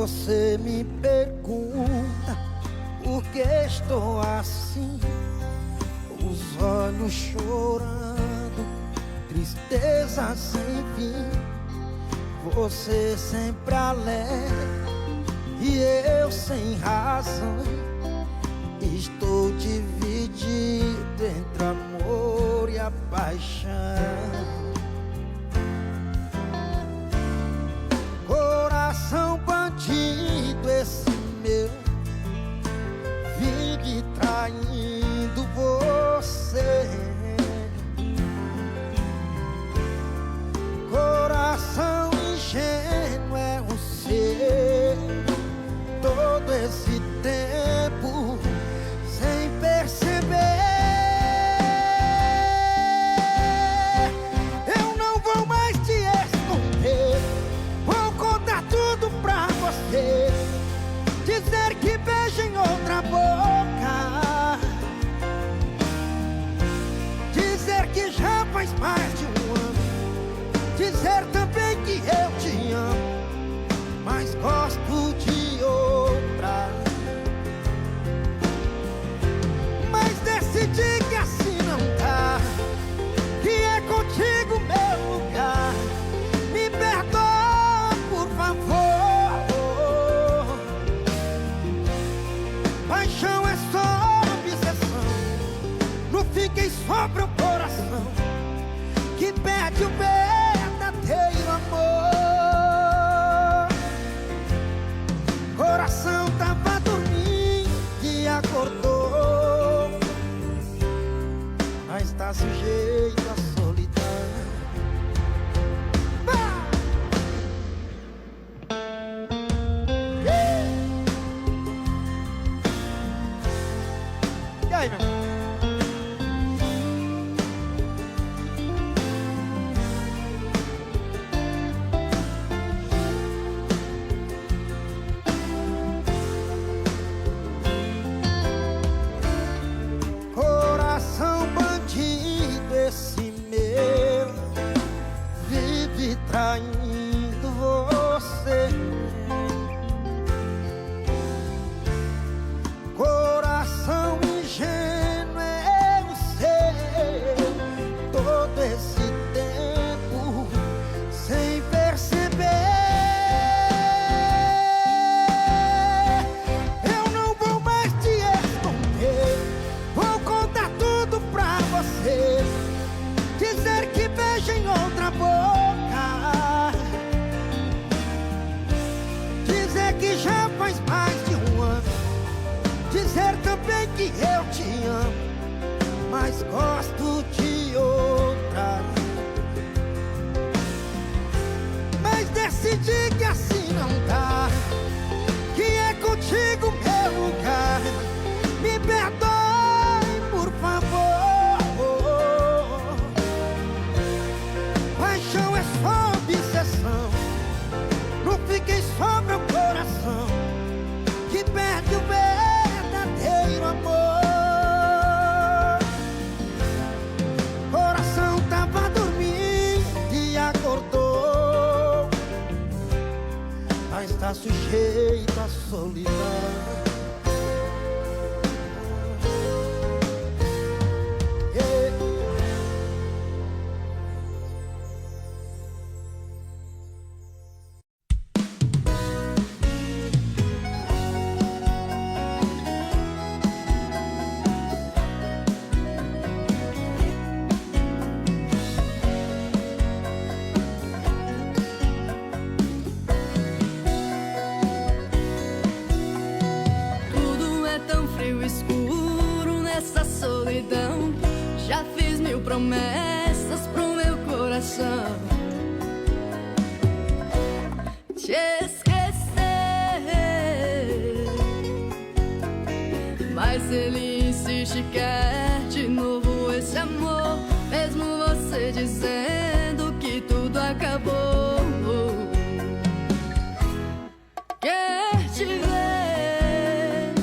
Você me pergunta por que estou assim, os olhos chorando, tristeza sem fim. Você sempre alegre e eu sem razão. Estou dividido entre amor e a paixão. Coração bandido esse meu, vive traindo você. Coração ingênuo é o seu, todo esse tempo sem perceber. Eu não vou mais te esconder, vou contar tudo pra você. Dizer que beijo em outra boca, dizer que já faz mais de um ano, dizer também que eu te amo, mas gosto de outra. Mas decidi que assim não dá, que é contigo meu lugar. Me perdoa, por favor. Paixão é só obsessão, não fiquem só pro coração, que pede o verdadeiro amor. que eu te amo, mas gosto de outra. Mas decidi que assim não dá, que é contigo meu lugar. Me perdoe, por favor. Paixão é só obsessão, não fiquem só meu coração, que perde o verdadeiro amor. Coração tava dormindo e acordou, mas tá sujeito à solidão. Já fiz 1000 promessas pro meu coração, te esquecer, mas ele insiste, quer de novo esse amor, mesmo você dizendo que tudo acabou. Quer te ver,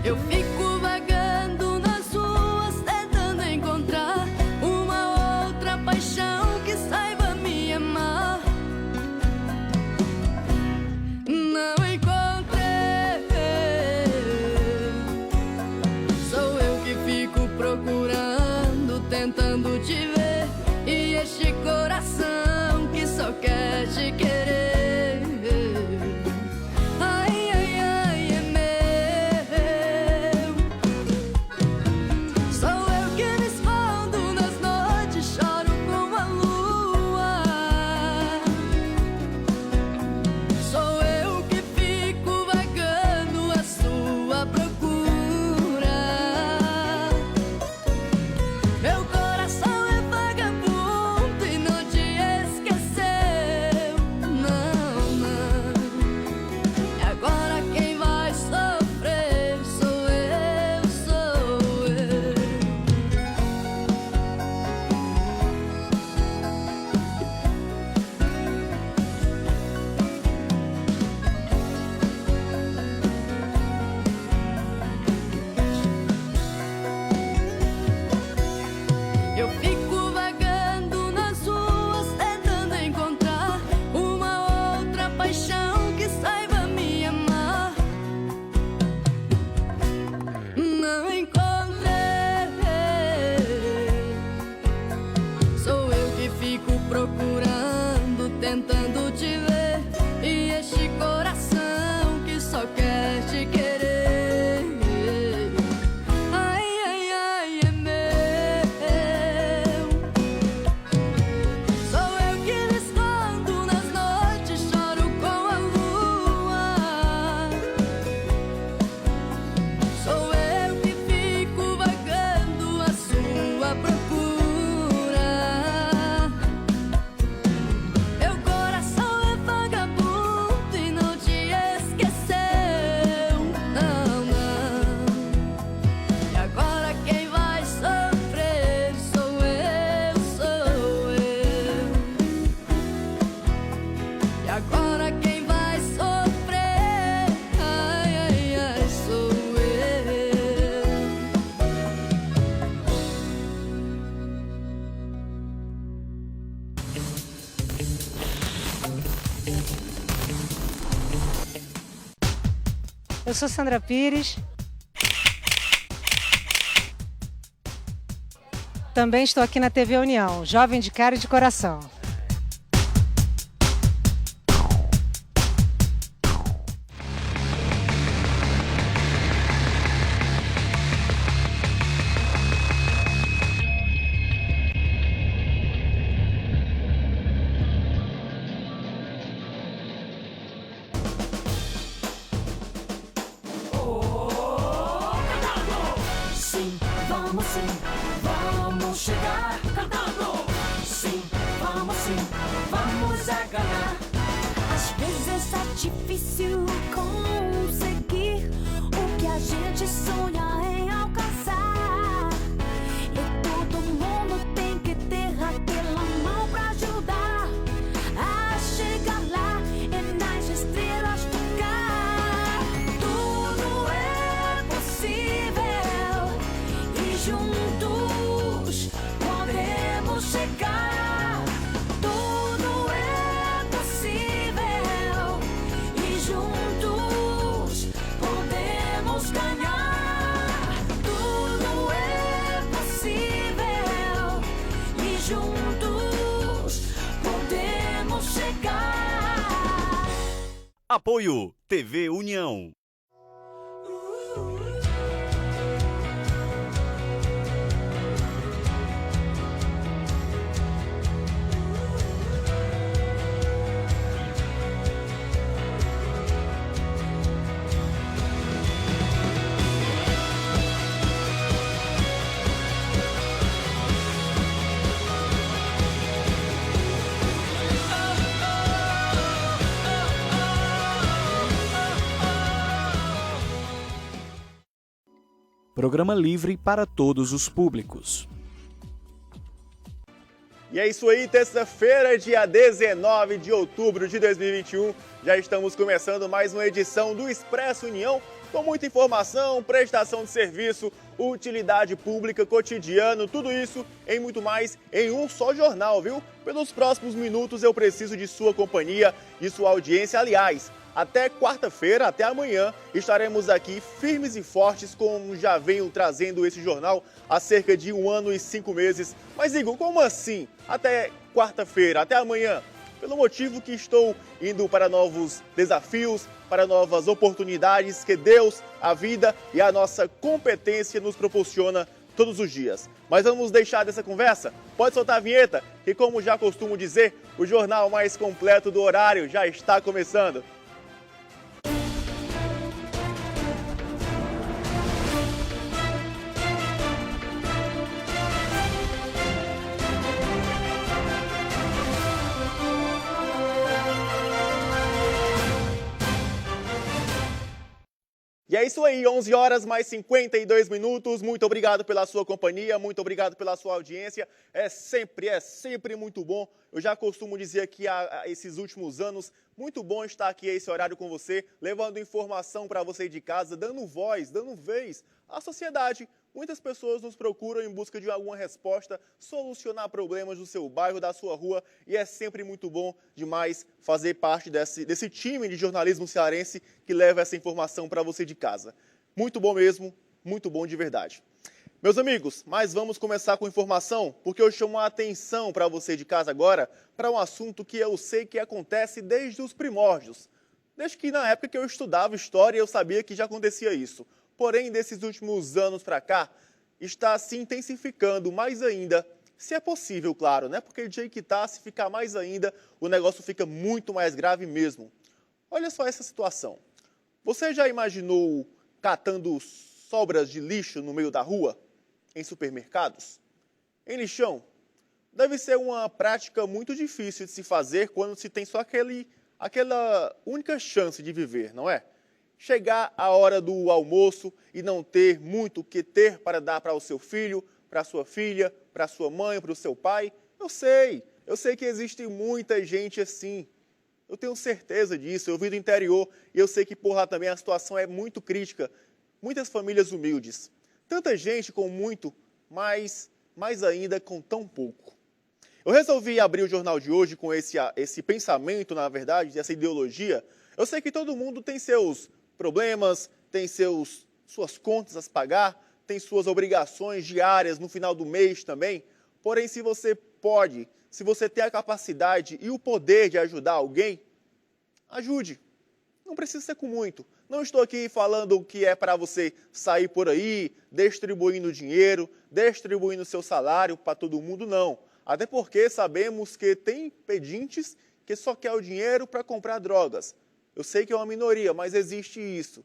eu fico vagando nas ruas tentando encontrar uma outra paixão que saiba me amar. Não encontrei, sou eu que fico procurando, tentando te ver, e este coração que só quer te querer. Procurando, tentando te ver, e este coração que só quer te querer. Ai, ai, ai, é meu. Sou eu que me escondo nas noites, choro com a lua. Sou eu que fico vagando à sua procura. Eu sou Sandra Pires. Também estou aqui na TV União, jovem de cara e de coração. gente, vamos a ganhar. Às vezes é difícil conseguir o que a gente sonha em alcançar. E todo mundo tem que ter aquela mão pra ajudar a chegar lá e nas estrelas tocar. Tudo é possível e juntos podemos chegar. Tudo é possível e juntos podemos ganhar. Tudo é possível e juntos podemos chegar. Apoio TV União. Programa livre para todos os públicos. E é isso aí, terça-feira, dia 19 de outubro de 2021. Já estamos começando mais uma edição do Expresso União, com muita informação, prestação de serviço, utilidade pública, cotidiano, tudo isso e muito mais em um só jornal, viu? Pelos próximos minutos eu preciso de sua companhia, de sua audiência. Aliás, até quarta-feira, até amanhã, estaremos aqui firmes e fortes, como já venho trazendo esse jornal há cerca de 1 ano e 5 meses. Mas, Igor, como assim? Até quarta-feira, até amanhã? Pelo motivo que estou indo para novos desafios, para novas oportunidades que Deus, a vida e a nossa competência nos proporciona todos os dias. Mas vamos deixar dessa conversa? Pode soltar a vinheta, que, como já costumo dizer, o jornal mais completo do horário já está começando. E é isso aí, 11 horas mais 52 minutos. Muito obrigado pela sua companhia, muito obrigado pela sua audiência. É sempre muito bom. Eu já costumo dizer aqui há esses últimos anos, muito bom estar aqui a esse horário com você, levando informação para você de casa, dando voz, dando vez à sociedade. Muitas pessoas nos procuram em busca de alguma resposta, solucionar problemas do seu bairro, da sua rua, e é sempre muito bom demais fazer parte desse time de jornalismo cearense que leva essa informação para você de casa. Muito bom mesmo, muito bom de verdade. Meus amigos, mas vamos começar com informação, porque eu chamo a atenção para você de casa agora para um assunto que eu sei que acontece desde os primórdios. Desde que na época que eu estudava história eu sabia que já acontecia isso. Porém, desses últimos anos para cá, está se intensificando mais ainda, se é possível, claro, né? Porque do jeito que está, se ficar mais ainda, o negócio fica muito mais grave mesmo. Olha só essa situação. Você já imaginou catando sobras de lixo no meio da rua, em supermercados? Em lixão? Deve ser uma prática muito difícil de se fazer quando se tem só aquela única chance de viver, não é? Chegar a hora do almoço e não ter muito o que ter para dar para o seu filho, para a sua filha, para a sua mãe, para o seu pai. Eu sei que existe muita gente assim. Eu tenho certeza disso, eu vim do interior e eu sei que por lá também a situação é muito crítica. Muitas famílias humildes. Tanta gente com muito, mas mais ainda com tão pouco. Eu resolvi abrir o jornal de hoje com esse pensamento, na verdade, essa ideologia. Eu sei que todo mundo tem seus problemas, tem suas contas a pagar, tem suas obrigações diárias no final do mês também. Porém, se você pode, se você tem a capacidade e o poder de ajudar alguém, ajude. Não precisa ser com muito. Não estou aqui falando que é para você sair por aí, distribuindo dinheiro, distribuindo seu salário para todo mundo, não. Até porque sabemos que tem pedintes que só quer o dinheiro para comprar drogas. Eu sei que é uma minoria, mas existe isso.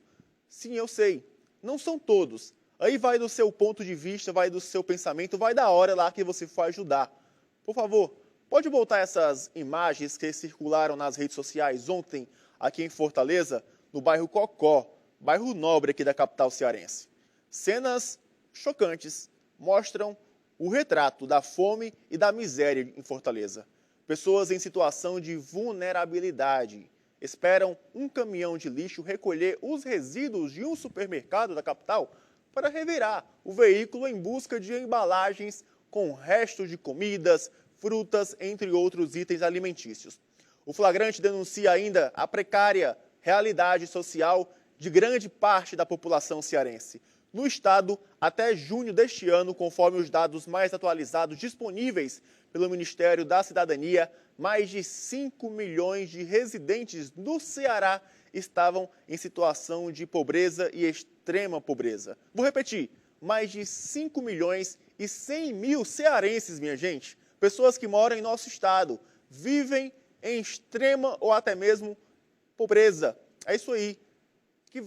Sim, eu sei. Não são todos. Aí vai do seu ponto de vista, vai do seu pensamento, vai da hora lá que você for ajudar. Por favor, Pode voltar essas imagens que circularam nas redes sociais ontem aqui em Fortaleza, no bairro Cocó, bairro nobre aqui da capital cearense. Cenas chocantes mostram o retrato da fome e da miséria em Fortaleza. Pessoas em situação de vulnerabilidade esperam um caminhão de lixo recolher os resíduos de um supermercado da capital para revirar o veículo em busca de embalagens com restos de comidas, frutas, entre outros itens alimentícios. O flagrante denuncia ainda a precária realidade social de grande parte da população cearense. No estado, até junho deste ano, conforme os dados mais atualizados disponíveis pelo Ministério da Cidadania, mais de 5 milhões de residentes do Ceará estavam em situação de pobreza e extrema pobreza. Vou repetir, mais de 5 milhões e 100 mil cearenses, minha gente, pessoas que moram em nosso estado, vivem em extrema ou até mesmo pobreza. É isso aí, que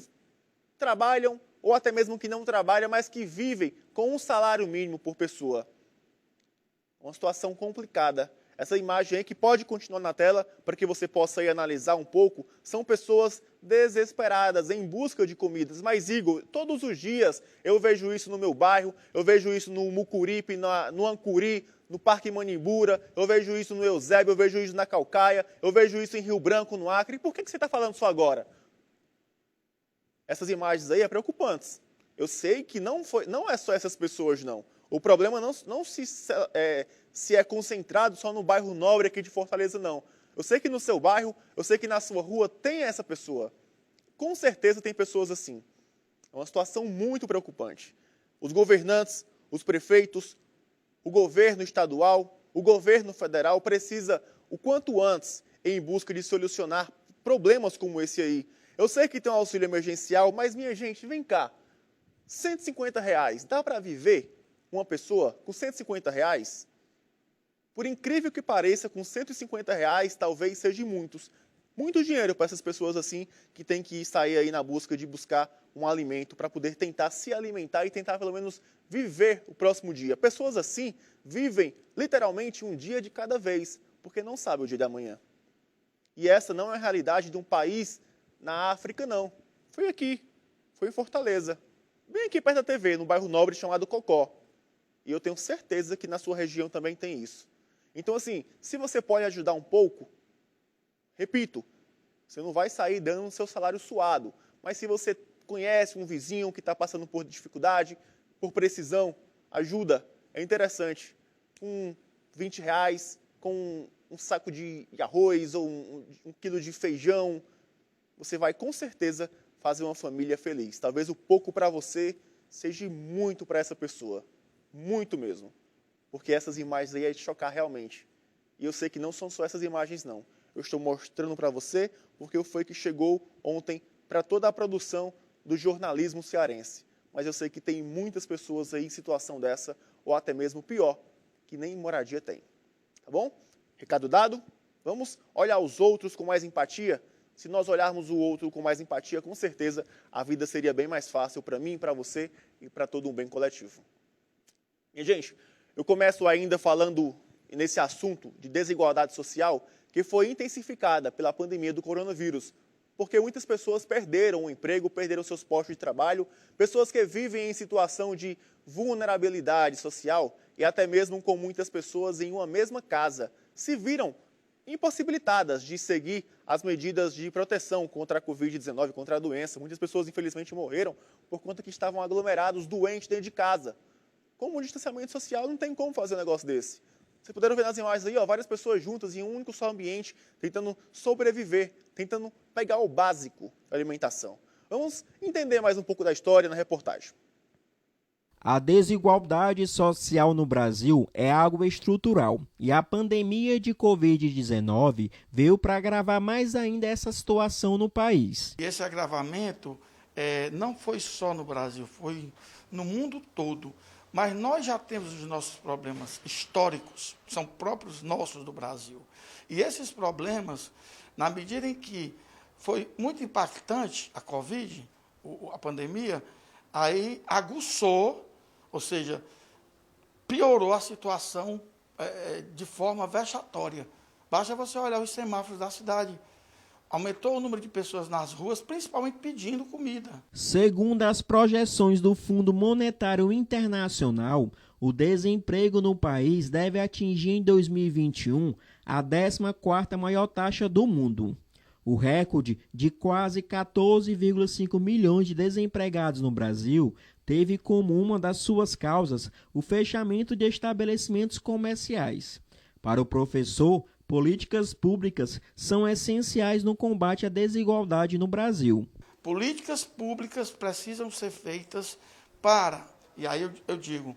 trabalham ou até mesmo que não trabalham, mas que vivem com um salário mínimo por pessoa. Uma situação complicada. Essa imagem aí, que pode continuar na tela para que você possa aí analisar um pouco, são pessoas desesperadas em busca de comidas. Mas, Igor, todos os dias eu vejo isso no meu bairro, eu vejo isso no Mucuripe, no Ancuri, no Parque Manibura, eu vejo isso no Eusébio, eu vejo isso na Caucaia, eu vejo isso em Rio Branco, no Acre. E por que você está falando só agora? Essas imagens aí é preocupantes. Eu sei que não é só essas pessoas, não. O problema não se é concentrado só no bairro nobre aqui de Fortaleza, não. Eu sei que no seu bairro, eu sei que na sua rua tem essa pessoa. Com certeza tem pessoas assim. É uma situação muito preocupante. Os governantes, os prefeitos, o governo estadual, o governo federal precisa, o quanto antes, em busca de solucionar problemas como esse aí. Eu sei que tem um auxílio emergencial, mas, minha gente, vem cá. R$150, dá para viver uma pessoa com R$150? Por incrível que pareça, com R$150 talvez seja muito dinheiro para essas pessoas assim, que tem que sair aí na busca de buscar um alimento para poder tentar se alimentar e tentar pelo menos viver o próximo dia. Pessoas assim vivem literalmente um dia de cada vez, porque não sabem o dia da manhã. E essa não é a realidade de um país na África, não. Foi aqui, foi em Fortaleza, bem aqui perto da TV, no bairro nobre chamado Cocó. E eu tenho certeza que na sua região também tem isso. Então, assim, se você pode ajudar um pouco, repito, você não vai sair dando o seu salário suado, mas se você conhece um vizinho que está passando por dificuldade, por precisão, ajuda, é interessante. Com R$20, com um saco de arroz ou um quilo de feijão, você vai com certeza fazer uma família feliz. Talvez o pouco para você seja muito para essa pessoa. Muito mesmo. Porque essas imagens aí é de chocar realmente. E eu sei que não são só essas imagens, não. Eu estou mostrando para você porque foi que chegou ontem para toda a produção do jornalismo cearense. Mas eu sei que tem muitas pessoas aí em situação dessa, ou até mesmo pior, que nem moradia tem. Tá bom? Recado dado? Vamos olhar os outros com mais empatia? Se nós olharmos o outro com mais empatia, com certeza a vida seria bem mais fácil para mim, para você e para todo um bem coletivo. E, gente, eu começo ainda falando nesse assunto de desigualdade social que foi intensificada pela pandemia do coronavírus, porque muitas pessoas perderam o emprego, perderam seus postos de trabalho, pessoas que vivem em situação de vulnerabilidade social e até mesmo com muitas pessoas em uma mesma casa, se viram impossibilitadas de seguir as medidas de proteção contra a Covid-19, contra a doença. Muitas pessoas, infelizmente, morreram por conta que estavam aglomerados, doentes dentro de casa. Com o distanciamento social, não tem como fazer um negócio desse. Vocês puderam ver nas imagens aí, ó, várias pessoas juntas em um único só ambiente, tentando sobreviver, tentando pegar o básico da alimentação. Vamos entender mais um pouco da história na reportagem. A desigualdade social no Brasil é algo estrutural e a pandemia de Covid-19 veio para agravar mais ainda essa situação no país. E esse agravamento não foi só no Brasil, foi no mundo todo. Mas nós já temos os nossos problemas históricos, são próprios nossos do Brasil. E esses problemas, na medida em que foi muito impactante a Covid, a pandemia, aí aguçou, ou seja, piorou a situação de forma vexatória. Basta você olhar os semáforos da cidade. Aumentou o número de pessoas nas ruas, principalmente pedindo comida. Segundo as projeções do Fundo Monetário Internacional, o desemprego no país deve atingir em 2021 a 14ª maior taxa do mundo. O recorde de quase 14,5 milhões de desempregados no Brasil teve como uma das suas causas o fechamento de estabelecimentos comerciais. Para o professor, políticas públicas são essenciais no combate à desigualdade no Brasil. Políticas públicas precisam ser feitas para, e aí eu digo,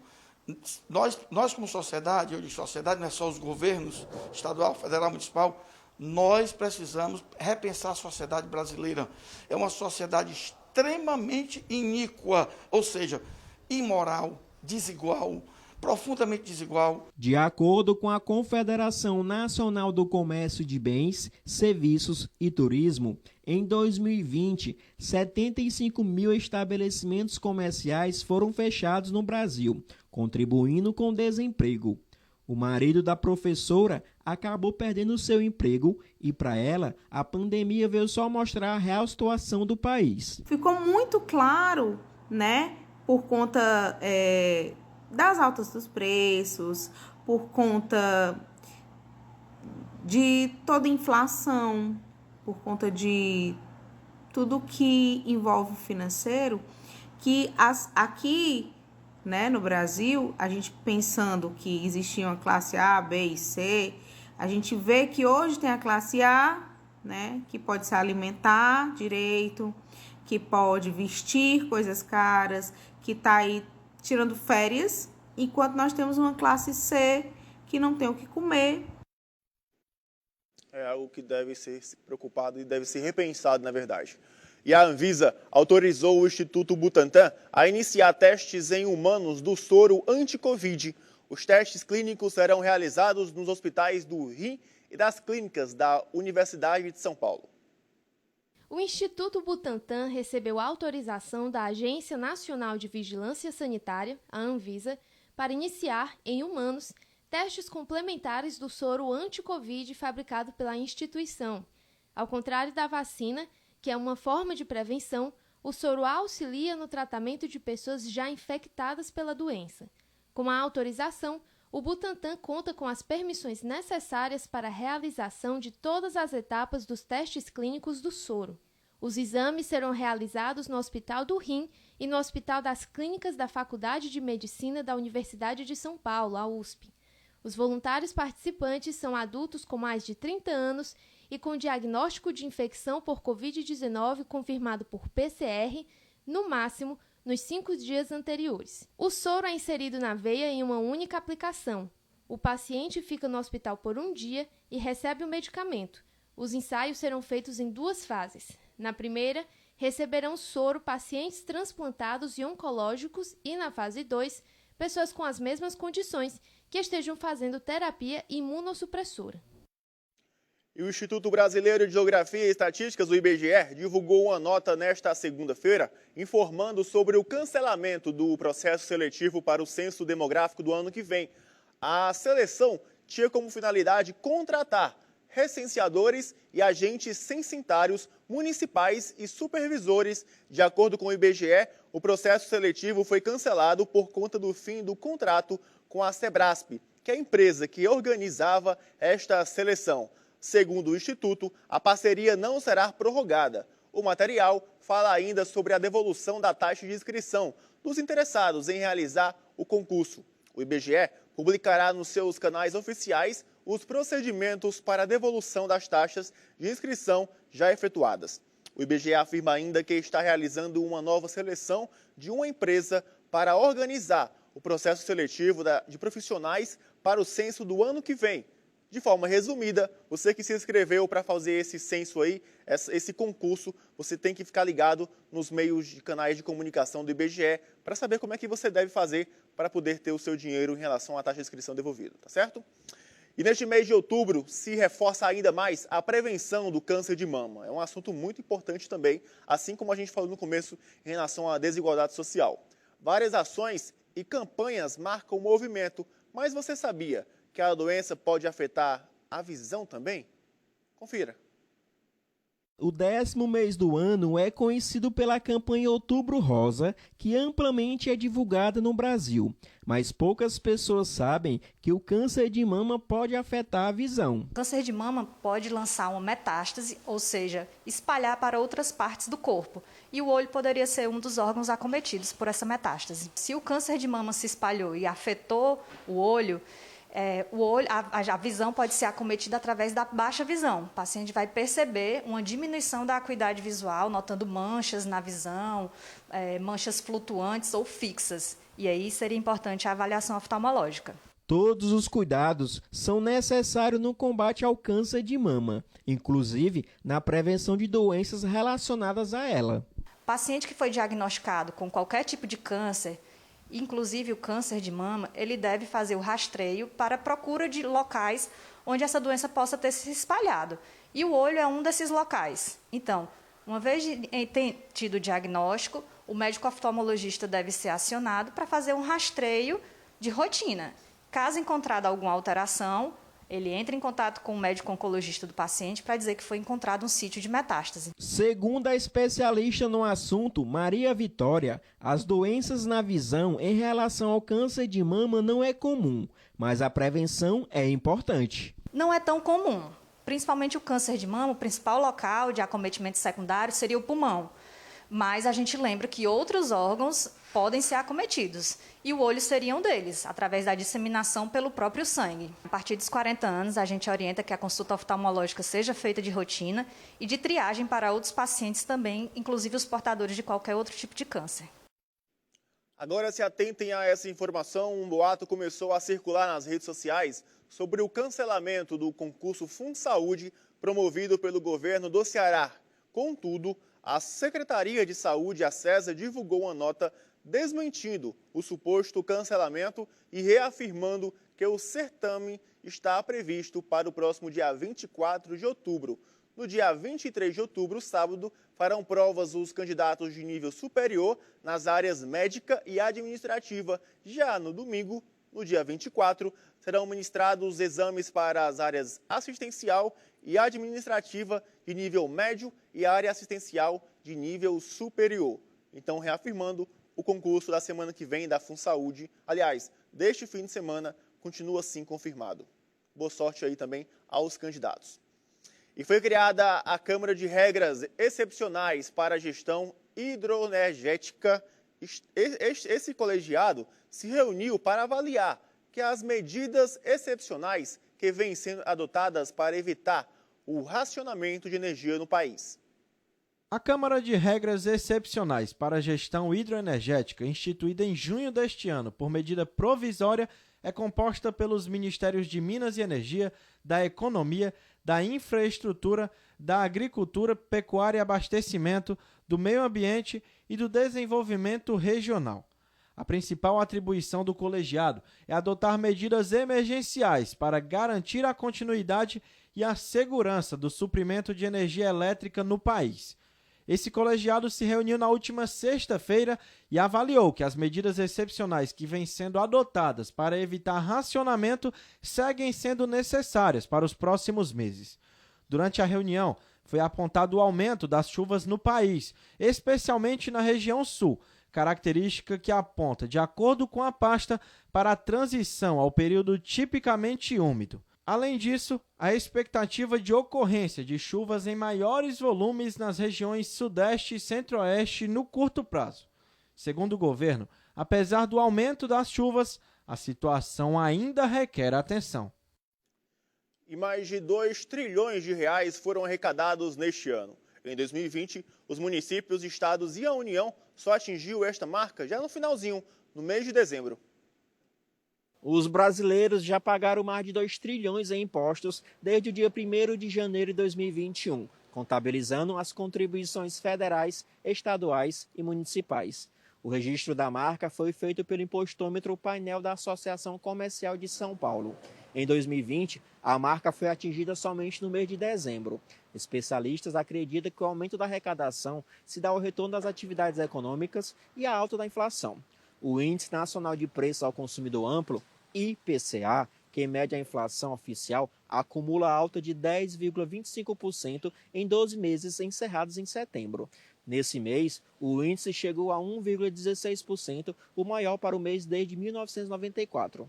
nós como sociedade, eu digo sociedade, não é só os governos, estadual, federal, municipal, nós precisamos repensar a sociedade brasileira. É uma sociedade extremamente iníqua, ou seja, imoral, desigual, profundamente desigual. De acordo com a Confederação Nacional do Comércio de Bens, Serviços e Turismo, em 2020, 75 mil estabelecimentos comerciais foram fechados no Brasil, contribuindo com o desemprego. O marido da professora acabou perdendo seu emprego e, para ela, a pandemia veio só mostrar a real situação do país. Ficou muito claro, né, por conta das altas dos preços, por conta de toda a inflação, por conta de tudo que envolve o financeiro, que aqui, né, no Brasil, a gente pensando que existia uma classe A, B e C, a gente vê que hoje tem a classe A, né, que pode se alimentar direito, que pode vestir coisas caras, que está aí tirando férias, enquanto nós temos uma classe C que não tem o que comer. É algo que deve ser preocupado e deve ser repensado, na verdade. E a Anvisa autorizou o Instituto Butantan a iniciar testes em humanos do soro anti-Covid. Os testes clínicos serão realizados nos hospitais do Rim e das clínicas da Universidade de São Paulo. O Instituto Butantan recebeu autorização da Agência Nacional de Vigilância Sanitária, a Anvisa, para iniciar, em humanos, testes complementares do soro anti-Covid fabricado pela instituição. Ao contrário da vacina, que é uma forma de prevenção, o soro auxilia no tratamento de pessoas já infectadas pela doença. Com a autorização, o Butantan conta com as permissões necessárias para a realização de todas as etapas dos testes clínicos do soro. Os exames serão realizados no Hospital do Rim e no Hospital das Clínicas da Faculdade de Medicina da Universidade de São Paulo, a USP. Os voluntários participantes são adultos com mais de 30 anos e com diagnóstico de infecção por Covid-19 confirmado por PCR, no máximo, nos 5 dias anteriores. O soro é inserido na veia em uma única aplicação. O paciente fica no hospital por um dia e recebe o medicamento. Os ensaios serão feitos em 2 fases. Na primeira, receberão soro pacientes transplantados e oncológicos e, na fase 2, pessoas com as mesmas condições que estejam fazendo terapia imunossupressora. E o Instituto Brasileiro de Geografia e Estatísticas, o IBGE, divulgou uma nota nesta segunda-feira informando sobre o cancelamento do processo seletivo para o censo demográfico do ano que vem. A seleção tinha como finalidade contratar recenseadores e agentes censitários municipais e supervisores. De acordo com o IBGE, o processo seletivo foi cancelado por conta do fim do contrato com a Sebrasp, que é a empresa que organizava esta seleção. Segundo o Instituto, a parceria não será prorrogada. O material fala ainda sobre a devolução da taxa de inscrição dos interessados em realizar o concurso. O IBGE publicará nos seus canais oficiais os procedimentos para a devolução das taxas de inscrição já efetuadas. O IBGE afirma ainda que está realizando uma nova seleção de uma empresa para organizar o processo seletivo de profissionais para o censo do ano que vem. De forma resumida, você que se inscreveu para fazer esse censo aí, esse concurso, você tem que ficar ligado nos meios de canais de comunicação do IBGE para saber como é que você deve fazer para poder ter o seu dinheiro em relação à taxa de inscrição devolvida, tá certo? E neste mês de outubro se reforça ainda mais a prevenção do câncer de mama. É um assunto muito importante também, assim como a gente falou no começo em relação à desigualdade social. Várias ações e campanhas marcam o movimento, mas você sabia que a doença pode afetar a visão também? Confira. O 10º mês do ano é conhecido pela campanha Outubro Rosa, que amplamente é divulgada no Brasil. Mas poucas pessoas sabem que o câncer de mama pode afetar a visão. O câncer de mama pode lançar uma metástase, ou seja, espalhar para outras partes do corpo. E o olho poderia ser um dos órgãos acometidos por essa metástase. Se o câncer de mama se espalhou e afetou o olho, a visão pode ser acometida através da baixa visão. O paciente vai perceber uma diminuição da acuidade visual, notando manchas na visão, manchas flutuantes ou fixas. E aí seria importante a avaliação oftalmológica. Todos os cuidados são necessários no combate ao câncer de mama, inclusive na prevenção de doenças relacionadas a ela. O paciente que foi diagnosticado com qualquer tipo de câncer, inclusive o câncer de mama, ele deve fazer o rastreio para a procura de locais onde essa doença possa ter se espalhado. E o olho é um desses locais. Então, uma vez tido o diagnóstico, o médico oftalmologista deve ser acionado para fazer um rastreio de rotina. Caso encontrada alguma alteração, ele entra em contato com o médico oncologista do paciente para dizer que foi encontrado um sítio de metástase. Segundo a especialista no assunto, Maria Vitória, as doenças na visão em relação ao câncer de mama não é comum, mas a prevenção é importante. Não é tão comum. Principalmente o câncer de mama, o principal local de acometimento secundário seria o pulmão. Mas a gente lembra que outros órgãos podem ser acometidos. E o olho seria um deles, através da disseminação pelo próprio sangue. A partir dos 40 anos, a gente orienta que a consulta oftalmológica seja feita de rotina e de triagem para outros pacientes também, inclusive os portadores de qualquer outro tipo de câncer. Agora se atentem a essa informação, um boato começou a circular nas redes sociais sobre o cancelamento do concurso FunSaúde promovido pelo governo do Ceará. Contudo, a Secretaria de Saúde, a SESA, divulgou uma nota desmentindo o suposto cancelamento e reafirmando que o certame está previsto para o próximo dia 24 de outubro. No dia 23 de outubro, sábado, farão provas os candidatos de nível superior nas áreas médica e administrativa. Já no domingo, no dia 24, serão ministrados exames para as áreas assistencial e administrativa de nível médio e área assistencial de nível superior. Então, reafirmando, o concurso da semana que vem da FunSaúde, aliás, deste fim de semana, continua assim confirmado. Boa sorte aí também aos candidatos. E foi criada a Câmara de Regras Excepcionais para a Gestão Hidroenergética. Esse colegiado se reuniu para avaliar que as medidas excepcionais que vêm sendo adotadas para evitar o racionamento de energia no país. A Câmara de Regras Excepcionais para a Gestão Hidroenergética, instituída em junho deste ano por medida provisória, é composta pelos Ministérios de Minas e Energia, da Economia, da Infraestrutura, da Agricultura, Pecuária e Abastecimento, do Meio Ambiente e do Desenvolvimento Regional. A principal atribuição do colegiado é adotar medidas emergenciais para garantir a continuidade e a segurança do suprimento de energia elétrica no país. Esse colegiado se reuniu na última sexta-feira e avaliou que as medidas excepcionais que vêm sendo adotadas para evitar racionamento seguem sendo necessárias para os próximos meses. Durante a reunião, foi apontado o aumento das chuvas no país, especialmente na região sul, característica que aponta, de acordo com a pasta, para a transição ao período tipicamente úmido. Além disso, a expectativa de ocorrência de chuvas em maiores volumes nas regiões Sudeste e Centro-Oeste no curto prazo. Segundo o governo, apesar do aumento das chuvas, a situação ainda requer atenção. E mais de 2 trilhões de reais foram arrecadados neste ano. Em 2020, os municípios, estados e a União só atingiu esta marca já no finalzinho, no mês de dezembro. Os brasileiros já pagaram mais de 2 trilhões em impostos desde o dia 1º de janeiro de 2021, contabilizando as contribuições federais, estaduais e municipais. O registro da marca foi feito pelo impostômetro painel da Associação Comercial de São Paulo. Em 2020, a marca foi atingida somente no mês de dezembro. Especialistas acreditam que o aumento da arrecadação se dá ao retorno das atividades econômicas e à alta da inflação. O Índice Nacional de Preços ao Consumidor Amplo, IPCA, que mede a inflação oficial, acumula alta de 10,25% em 12 meses encerrados em setembro. Nesse mês, o índice chegou a 1,16%, o maior para o mês desde 1994.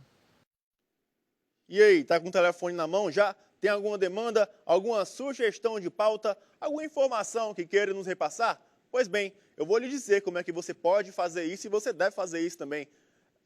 E aí, tá com o telefone na mão já? Tem alguma demanda, alguma sugestão de pauta, alguma informação que queira nos repassar? Pois bem, eu vou lhe dizer como é que você pode fazer isso e você deve fazer isso também.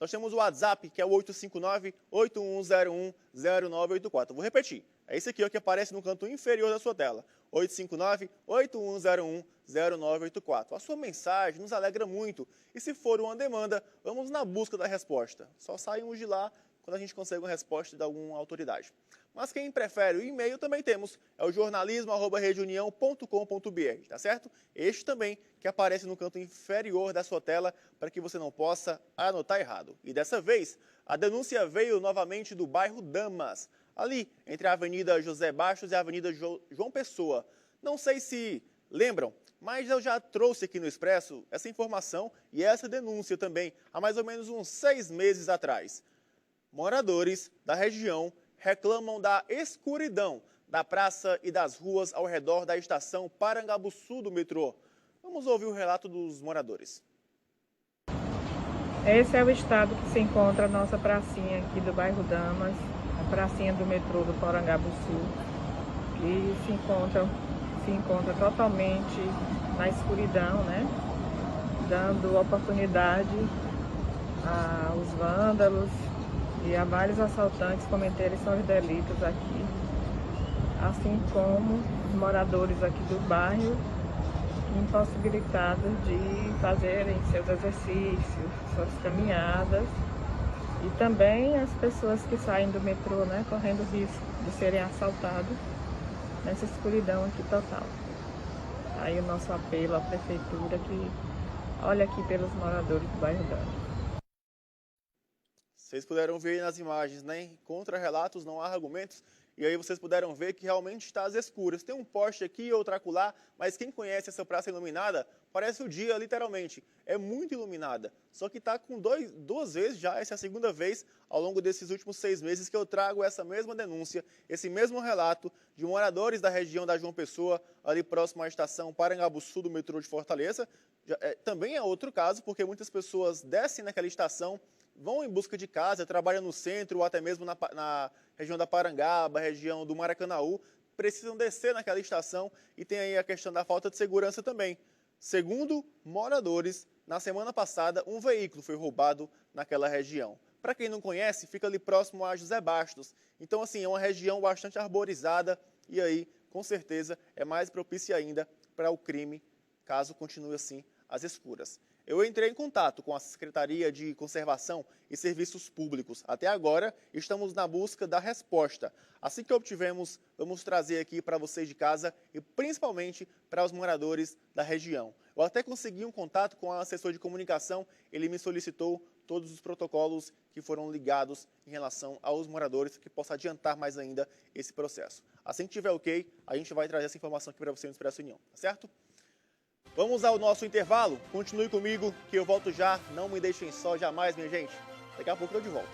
Nós temos o WhatsApp, que é o 859-8101-0984. Vou repetir, é esse aqui ó, que aparece no canto inferior da sua tela. 859-8101-0984. A sua mensagem nos alegra muito. E se for uma demanda, vamos na busca da resposta. Só saímos de lá quando a gente consegue uma resposta de alguma autoridade. Mas quem prefere o e-mail também temos, é o jornalismo@redeunião.com.br, tá certo? Este também que aparece no canto inferior da sua tela para que você não possa anotar errado. E dessa vez, a denúncia veio novamente do bairro Damas, ali entre a Avenida José Bastos e a Avenida João Pessoa. Não sei se lembram, mas eu já trouxe aqui no Expresso essa informação e essa denúncia também, há mais ou menos uns 6 meses atrás. Moradores da região reclamam da escuridão da praça e das ruas ao redor da estação Parangabuçu do metrô. Vamos ouvir o relato dos moradores. Esse é o estado que se encontra a nossa pracinha aqui do bairro Damas, a pracinha do metrô do Parangabuçu, que se encontra totalmente na escuridão, né? Dando oportunidade aos vândalos e a vários assaltantes cometerem seus delitos aqui, assim como os moradores aqui do bairro impossibilitados de fazerem seus exercícios, suas caminhadas, e também as pessoas que saem do metrô, né, correndo risco de serem assaltados nessa escuridão aqui total. Aí o nosso apelo à prefeitura que olha aqui pelos moradores do bairro Damas. Vocês puderam ver nas imagens, né? Contra relatos não há argumentos. E aí vocês puderam ver que realmente está às escuras. Tem um poste aqui, outro acolá, mas quem conhece essa praça iluminada, parece o dia, literalmente. É muito iluminada. Só que está com duas vezes já, essa é a segunda vez, ao longo desses últimos 6 meses, que eu trago essa mesma denúncia, esse mesmo relato de moradores da região da João Pessoa, ali próximo à estação Parangabuçu do metrô de Fortaleza. Também é outro caso, porque muitas pessoas descem naquela estação, vão em busca de casa, trabalham no centro ou até mesmo na região da Parangaba, região do Maracanaú, precisam descer naquela estação e tem aí a questão da falta de segurança também. Segundo moradores, na semana passada, um veículo foi roubado naquela região. Para quem não conhece, fica ali próximo a José Bastos. Então, assim, é uma região bastante arborizada e aí, com certeza, é mais propícia ainda para o crime, caso continue assim, às escuras. Eu entrei em contato com a Secretaria de Conservação e Serviços Públicos. Até agora, estamos na busca da resposta. Assim que obtivemos, vamos trazer aqui para vocês de casa e principalmente para os moradores da região. Eu até consegui um contato com o assessor de comunicação, ele me solicitou todos os protocolos que foram ligados em relação aos moradores, que possa adiantar mais ainda esse processo. Assim que tiver ok, a gente vai trazer essa informação aqui para você no Expresso União, tá certo? Vamos ao nosso intervalo. Continue comigo que eu volto já. Não me deixem só jamais, minha gente. Daqui a pouco eu tô de volta.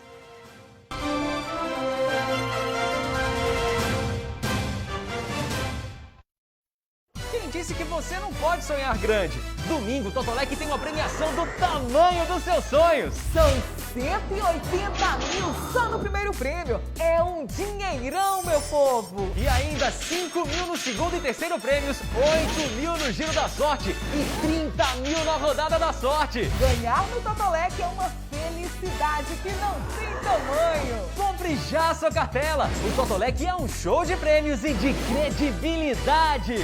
Quem disse que você não pode sonhar grande? Domingo, Totolec tem uma premiação do tamanho dos seus sonhos. São 180 mil só no primeiro prêmio. É um dinheirão, meu povo. E ainda 5 mil no segundo e terceiro prêmios, 8 mil no giro da sorte e 30 mil na rodada da sorte. Ganhar no Totolec é uma felicidade que não tem tamanho. Compre já a sua cartela. O Totolec é um show de prêmios e de credibilidade.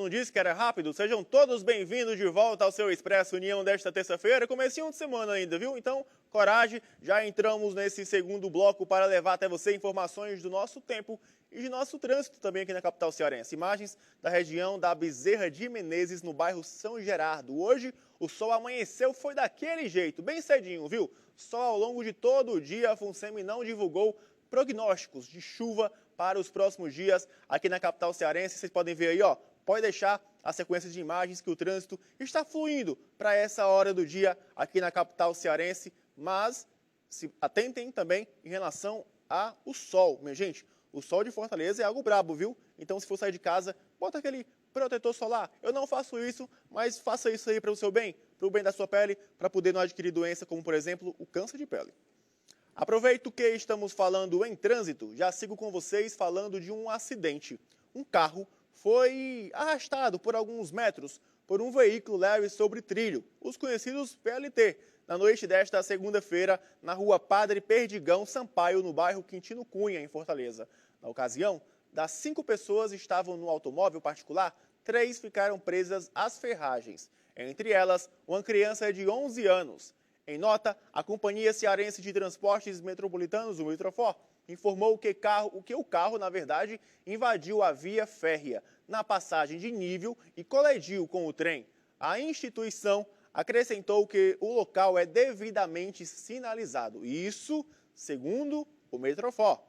não disse que era rápido? Sejam todos bem-vindos de volta ao seu Expresso União desta terça-feira. Comecinho de semana ainda, viu? Então, coragem, já entramos nesse segundo bloco para levar até você informações do nosso tempo e de nosso trânsito também aqui na capital cearense. Imagens da região da Bezerra de Menezes, no bairro São Gerardo. Hoje, o sol amanheceu, foi daquele jeito, bem cedinho, viu? Só ao longo de todo o dia, a FUNSEMI não divulgou prognósticos de chuva para os próximos dias aqui na capital cearense. Vocês podem ver aí, ó, pode deixar a sequência de imagens que o trânsito está fluindo para essa hora do dia aqui na capital cearense, mas se atentem também em relação ao sol, minha gente. O sol de Fortaleza é algo brabo, viu? Então, se for sair de casa, bota aquele protetor solar. Eu não faço isso, mas faça isso aí para o seu bem, para o bem da sua pele, para poder não adquirir doença como, por exemplo, o câncer de pele. Aproveito que estamos falando em trânsito, já sigo com vocês falando de um acidente. Um carro foi arrastado por alguns metros por um veículo leve sobre trilho, os conhecidos VLT, na noite desta segunda-feira, na rua Padre Perdigão Sampaio, no bairro Quintino Cunha, em Fortaleza. Na ocasião, das 5 pessoas que estavam no automóvel particular, 3 ficaram presas às ferragens. Entre elas, uma criança de 11 anos. Em nota, a Companhia Cearense de Transportes Metropolitanos, o Metrofor, informou que o carro, na verdade, invadiu a via férrea na passagem de nível e colidiu com o trem. A instituição acrescentou que o local é devidamente sinalizado. Isso, segundo o Metrofor.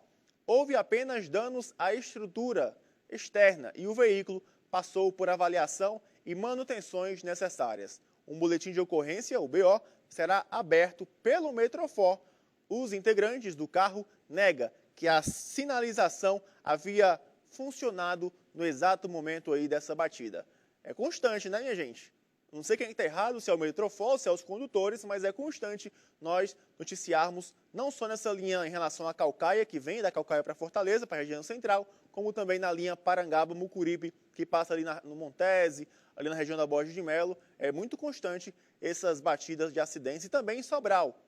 Houve apenas danos à estrutura externa e o veículo passou por avaliação e manutenções necessárias. Um boletim de ocorrência, o BO, será aberto pelo Metrofor. Os integrantes do carro negam que a sinalização havia funcionado no exato momento aí dessa batida. É constante, né, minha gente? Não sei quem está errado, se é o Metrofor, se é os condutores, mas é constante nós noticiarmos, não só nessa linha em relação à Caucaia, que vem da Caucaia para Fortaleza, para a região central, como também na linha Parangaba-Mucuripe, que passa ali no Montese, ali na região da Borges de Melo. É muito constante essas batidas de acidentes, e também em Sobral,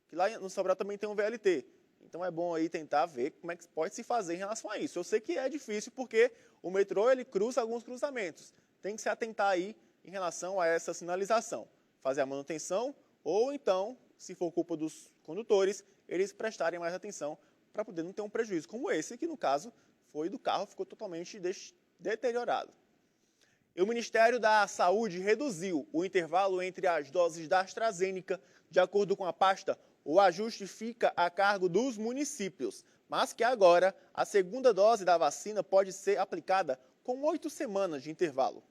que lá no Sobral também tem um VLT. Então é bom aí tentar ver como é que pode se fazer em relação a isso. Eu sei que é difícil porque o metrô ele cruza alguns cruzamentos. Tem que se atentar aí em relação a essa sinalização. Fazer a manutenção ou então, se for culpa dos condutores, eles prestarem mais atenção para poder não ter um prejuízo como esse, que no caso foi do carro, ficou totalmente deteriorado. E o Ministério da Saúde reduziu o intervalo entre as doses da AstraZeneca. De acordo com a pasta, o ajuste fica a cargo dos municípios, mas que agora a segunda dose da vacina pode ser aplicada com 8 semanas de intervalo.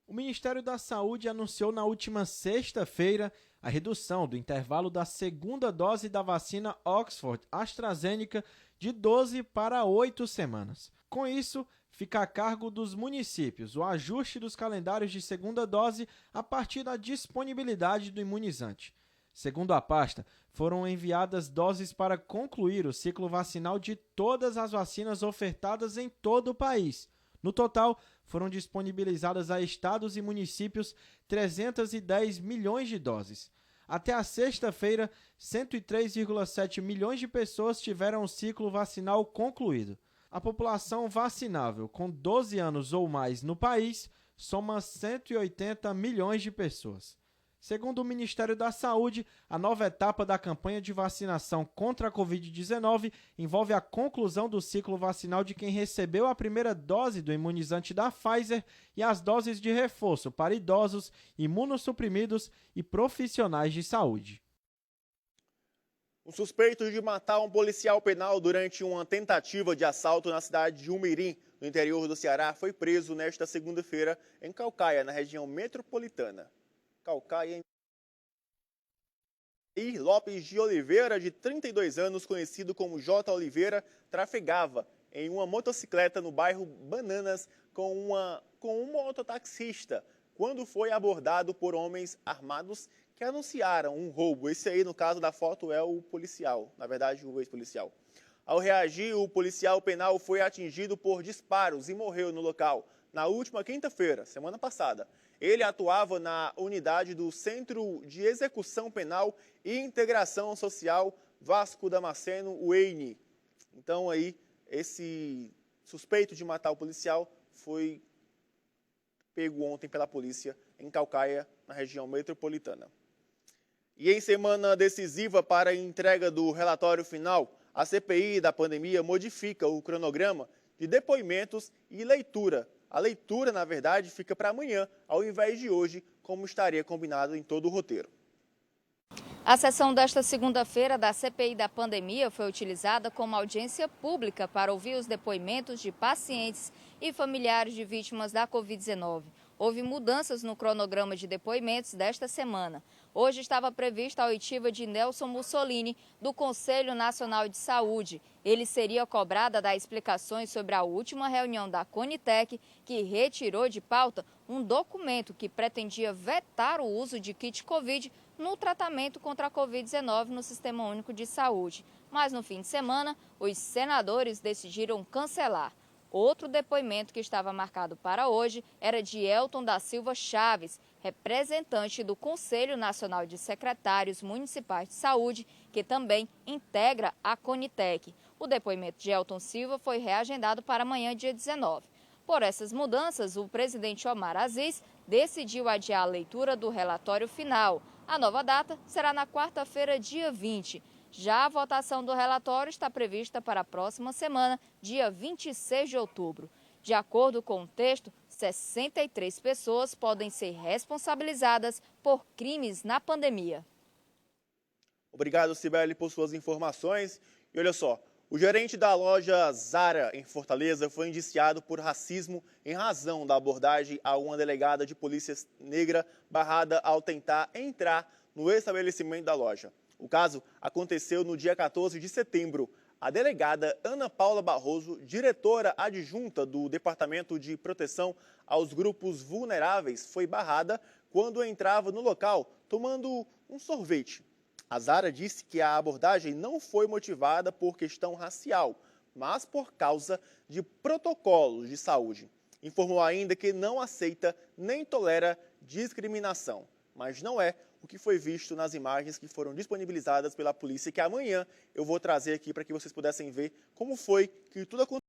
O Ministério da Saúde anunciou na última sexta-feira a redução do intervalo da segunda dose da vacina Oxford AstraZeneca de 12 para 8 semanas. Com isso, fica a cargo dos municípios o ajuste dos calendários de segunda dose a partir da disponibilidade do imunizante. Segundo a pasta, foram enviadas doses para concluir o ciclo vacinal de todas as vacinas ofertadas em todo o país. No total, foram disponibilizadas a estados e municípios 310 milhões de doses. Até a sexta-feira, 103,7 milhões de pessoas tiveram o ciclo vacinal concluído. A população vacinável com 12 anos ou mais no país soma 180 milhões de pessoas. Segundo o Ministério da Saúde, a nova etapa da campanha de vacinação contra a Covid-19 envolve a conclusão do ciclo vacinal de quem recebeu a primeira dose do imunizante da Pfizer e as doses de reforço para idosos, imunossuprimidos e profissionais de saúde. Um suspeito de matar um policial penal durante uma tentativa de assalto na cidade de Umirim, no interior do Ceará, foi preso nesta segunda-feira em Caucaia, na região metropolitana. Caucaia. E Lopes de Oliveira, de 32 anos, conhecido como J. Oliveira, trafegava em uma motocicleta no bairro Bananas com um mototaxista, quando foi abordado por homens armados que anunciaram um roubo. Esse aí, no caso da foto, é o policial, na verdade, o ex-policial. Ao reagir, o policial penal foi atingido por disparos e morreu no local, na última quinta-feira, semana passada. Ele atuava na unidade do Centro de Execução Penal e Integração Social Vasco Damasceno, UEINI. Então, aí, esse suspeito de matar o policial foi pego ontem pela polícia em Caucaia, na região metropolitana. E em semana decisiva para a entrega do relatório final, a CPI da pandemia modifica o cronograma de depoimentos e leitura. A leitura, na verdade, fica para amanhã, ao invés de hoje, como estaria combinado em todo o roteiro. A sessão desta segunda-feira da CPI da pandemia foi utilizada como audiência pública para ouvir os depoimentos de pacientes e familiares de vítimas da Covid-19. Houve mudanças no cronograma de depoimentos desta semana. Hoje estava prevista a oitiva de Nelson Mussolini, do Conselho Nacional de Saúde. Ele seria cobrado a dar explicações sobre a última reunião da Conitec, que retirou de pauta um documento que pretendia vetar o uso de kit Covid no tratamento contra a Covid-19 no Sistema Único de Saúde. Mas no fim de semana, os senadores decidiram cancelar. Outro depoimento que estava marcado para hoje era de Elton da Silva Chaves, representante do Conselho Nacional de Secretários Municipais de Saúde, que também integra a Conitec. O depoimento de Elton Silva foi reagendado para amanhã, dia 19. Por essas mudanças, o presidente Omar Aziz decidiu adiar a leitura do relatório final. A nova data será na quarta-feira, dia 20. Já a votação do relatório está prevista para a próxima semana, dia 26 de outubro. De acordo com o texto, 63 pessoas podem ser responsabilizadas por crimes na pandemia. Obrigado, Cibele, por suas informações. E olha só, o gerente da loja Zara, em Fortaleza, foi indiciado por racismo em razão da abordagem a uma delegada de polícia negra barrada ao tentar entrar no estabelecimento da loja. O caso aconteceu no dia 14 de setembro. A delegada Ana Paula Barroso, diretora adjunta do Departamento de Proteção aos Grupos Vulneráveis, foi barrada quando entrava no local tomando um sorvete. A Zara disse que a abordagem não foi motivada por questão racial, mas por causa de protocolos de saúde. Informou ainda que não aceita nem tolera discriminação, mas não é o que foi visto nas imagens que foram disponibilizadas pela polícia, que amanhã eu vou trazer aqui para que vocês pudessem ver como foi que tudo aconteceu.